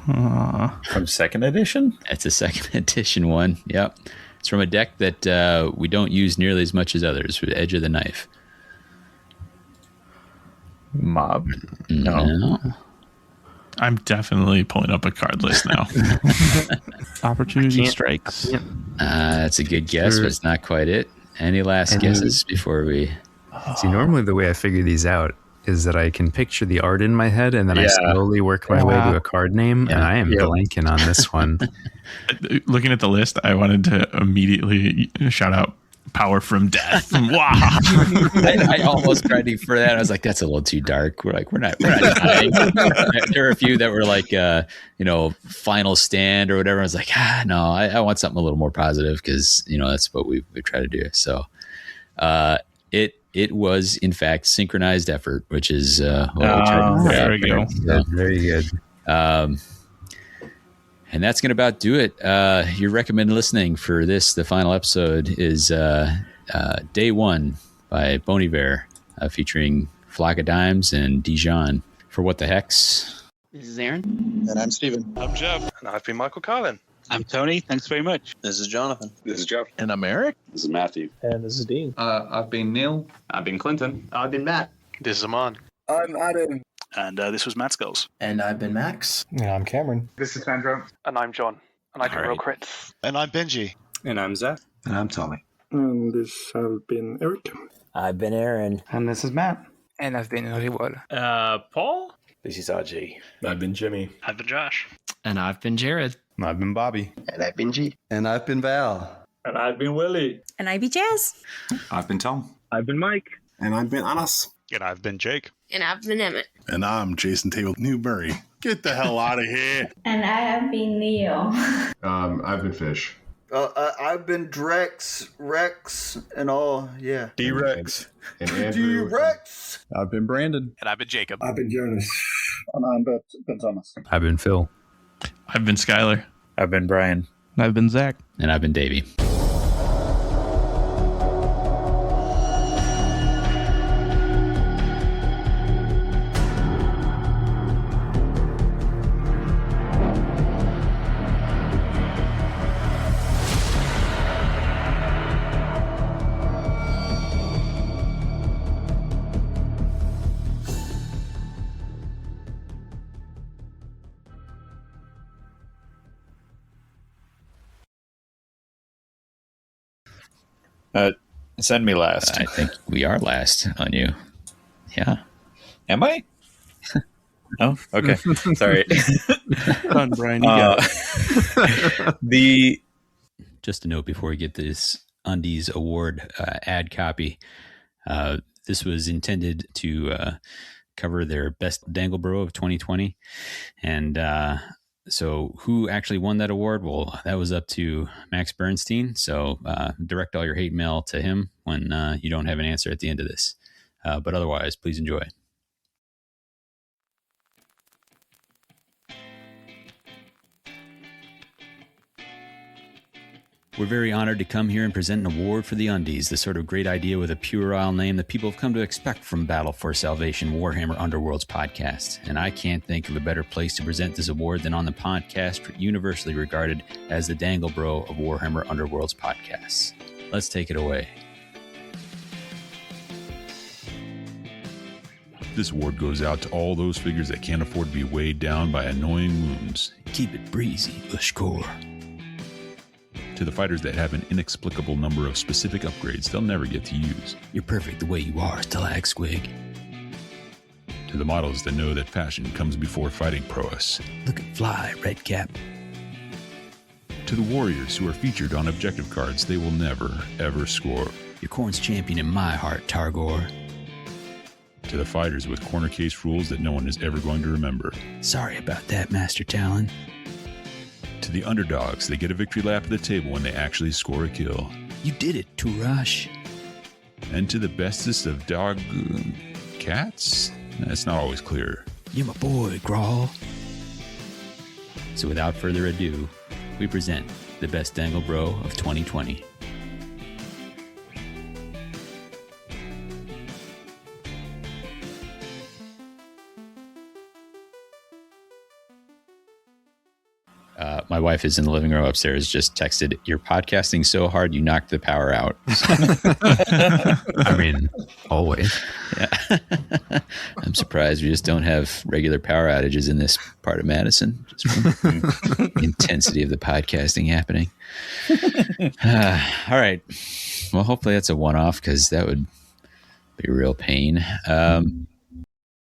From second edition? It's a second edition one. Yep. It's from a deck that we don't use nearly as much as others, with Edge of the Knife. Mob? No. I'm definitely pulling up a card list now. Opportunity strikes. That's a good guess, but it's not quite it. Any last guesses before we... See, normally the way I figure these out is that I can picture the art in my head and then I slowly work my way to a card name, and I am blanking on this one. Looking at the list, I wanted to immediately shout out Power from Death. Wow. I almost tried to for that. I was like, that's a little too dark. We're not dying. There were a few that were like, Final Stand or whatever. I was like, no, I want something a little more positive because, that's what we try to do. So it was, in fact, Synchronized Effort, which is what we tried to do. There we go. Yeah, very good. And that's going to about do it. Your recommended listening for this, the final episode, is Day One by Bon Iver, featuring Flock of Dimes and Dijon. For What the Hex? This is Aaron. And I'm Steven. I'm Jeff. And I've been Michael Collin. I'm Tony. Thanks very much. This is Jonathan. This is Jeff. And I'm Eric. This is Matthew. And this is Dean. I've been Neil. I've been Clinton. I've been Matt. This is Amon. I'm Adam. And this was Matt Skulls. And I've been Max. And I'm Cameron. This is Sandro. And I'm John. And I do real crits. And I'm Benji. And I'm Zach. And I'm Tommy. And this has been Eric. I've been Aaron. And this is Matt. And I've been Ribol. Paul? This is RG. I've been Jimmy. I've been Josh. And I've been Jared. And I've been Bobby. And I've been G. And I've been Val. And I've been Willie. And I've been Jazz. I've been Tom. I've been Mike. And I've been Anas. And I've been Jake. And I've been Emmett. And I'm Jason Table Newberry. Get the hell out of here. And I have been Leo. I've been Fish. I've been Drex, Rex, and all, yeah. D-Rex. And Andrew. D-Rex. I've been Brandon. And I've been Jacob. I've been Jonas. And I'm Ben Thomas. I've been Phil. I've been Skylar. I've been Brian. And I've been Zach. And I've been Davey. Send me last. I think we are last on you. Yeah. Am I? Oh, okay. Sorry. Fun, Brian. You got it. Just a note before we get this Undies Award ad copy. This was intended to cover their best Dangle Bro of 2020. And so who actually won that award? Well, that was up to Max Bernstein. So direct all your hate mail to him when you don't have an answer at the end of this. But otherwise, please enjoy. We're very honored to come here and present an award for the Undies, the sort of great idea with a puerile name that people have come to expect from Battle for Salvation Warhammer Underworlds podcast. And I can't think of a better place to present this award than on the podcast universally regarded as the Dangle Bro of Warhammer Underworlds podcasts. Let's take it away. This award goes out to all those figures that can't afford to be weighed down by annoying wounds. Keep it breezy, Ushkor. To the fighters that have an inexplicable number of specific upgrades they'll never get to use. You're perfect the way you are, Stalag Squig. To the models that know that passion comes before fighting prowess. Look at Fly, Redcap. To the warriors who are featured on objective cards they will never, ever score. Your Khorne's champion in my heart, Targor. To the fighters with corner case rules that no one is ever going to remember. Sorry about that, Master Talon. To the underdogs, they get a victory lap at the table when they actually score a kill. You did it, Turash. And to the bestest of dog cats? That's not always clear. You're my boy, Grawl. So without further ado, we present the best dangle bro of 2020. My wife is in the living room upstairs, just texted, "You're podcasting so hard, you knocked the power out." I mean, always. Yeah. I'm surprised we just don't have regular power outages in this part of Madison, just from the intensity of the podcasting happening. All right. Well, hopefully that's a one-off, because that would be a real pain.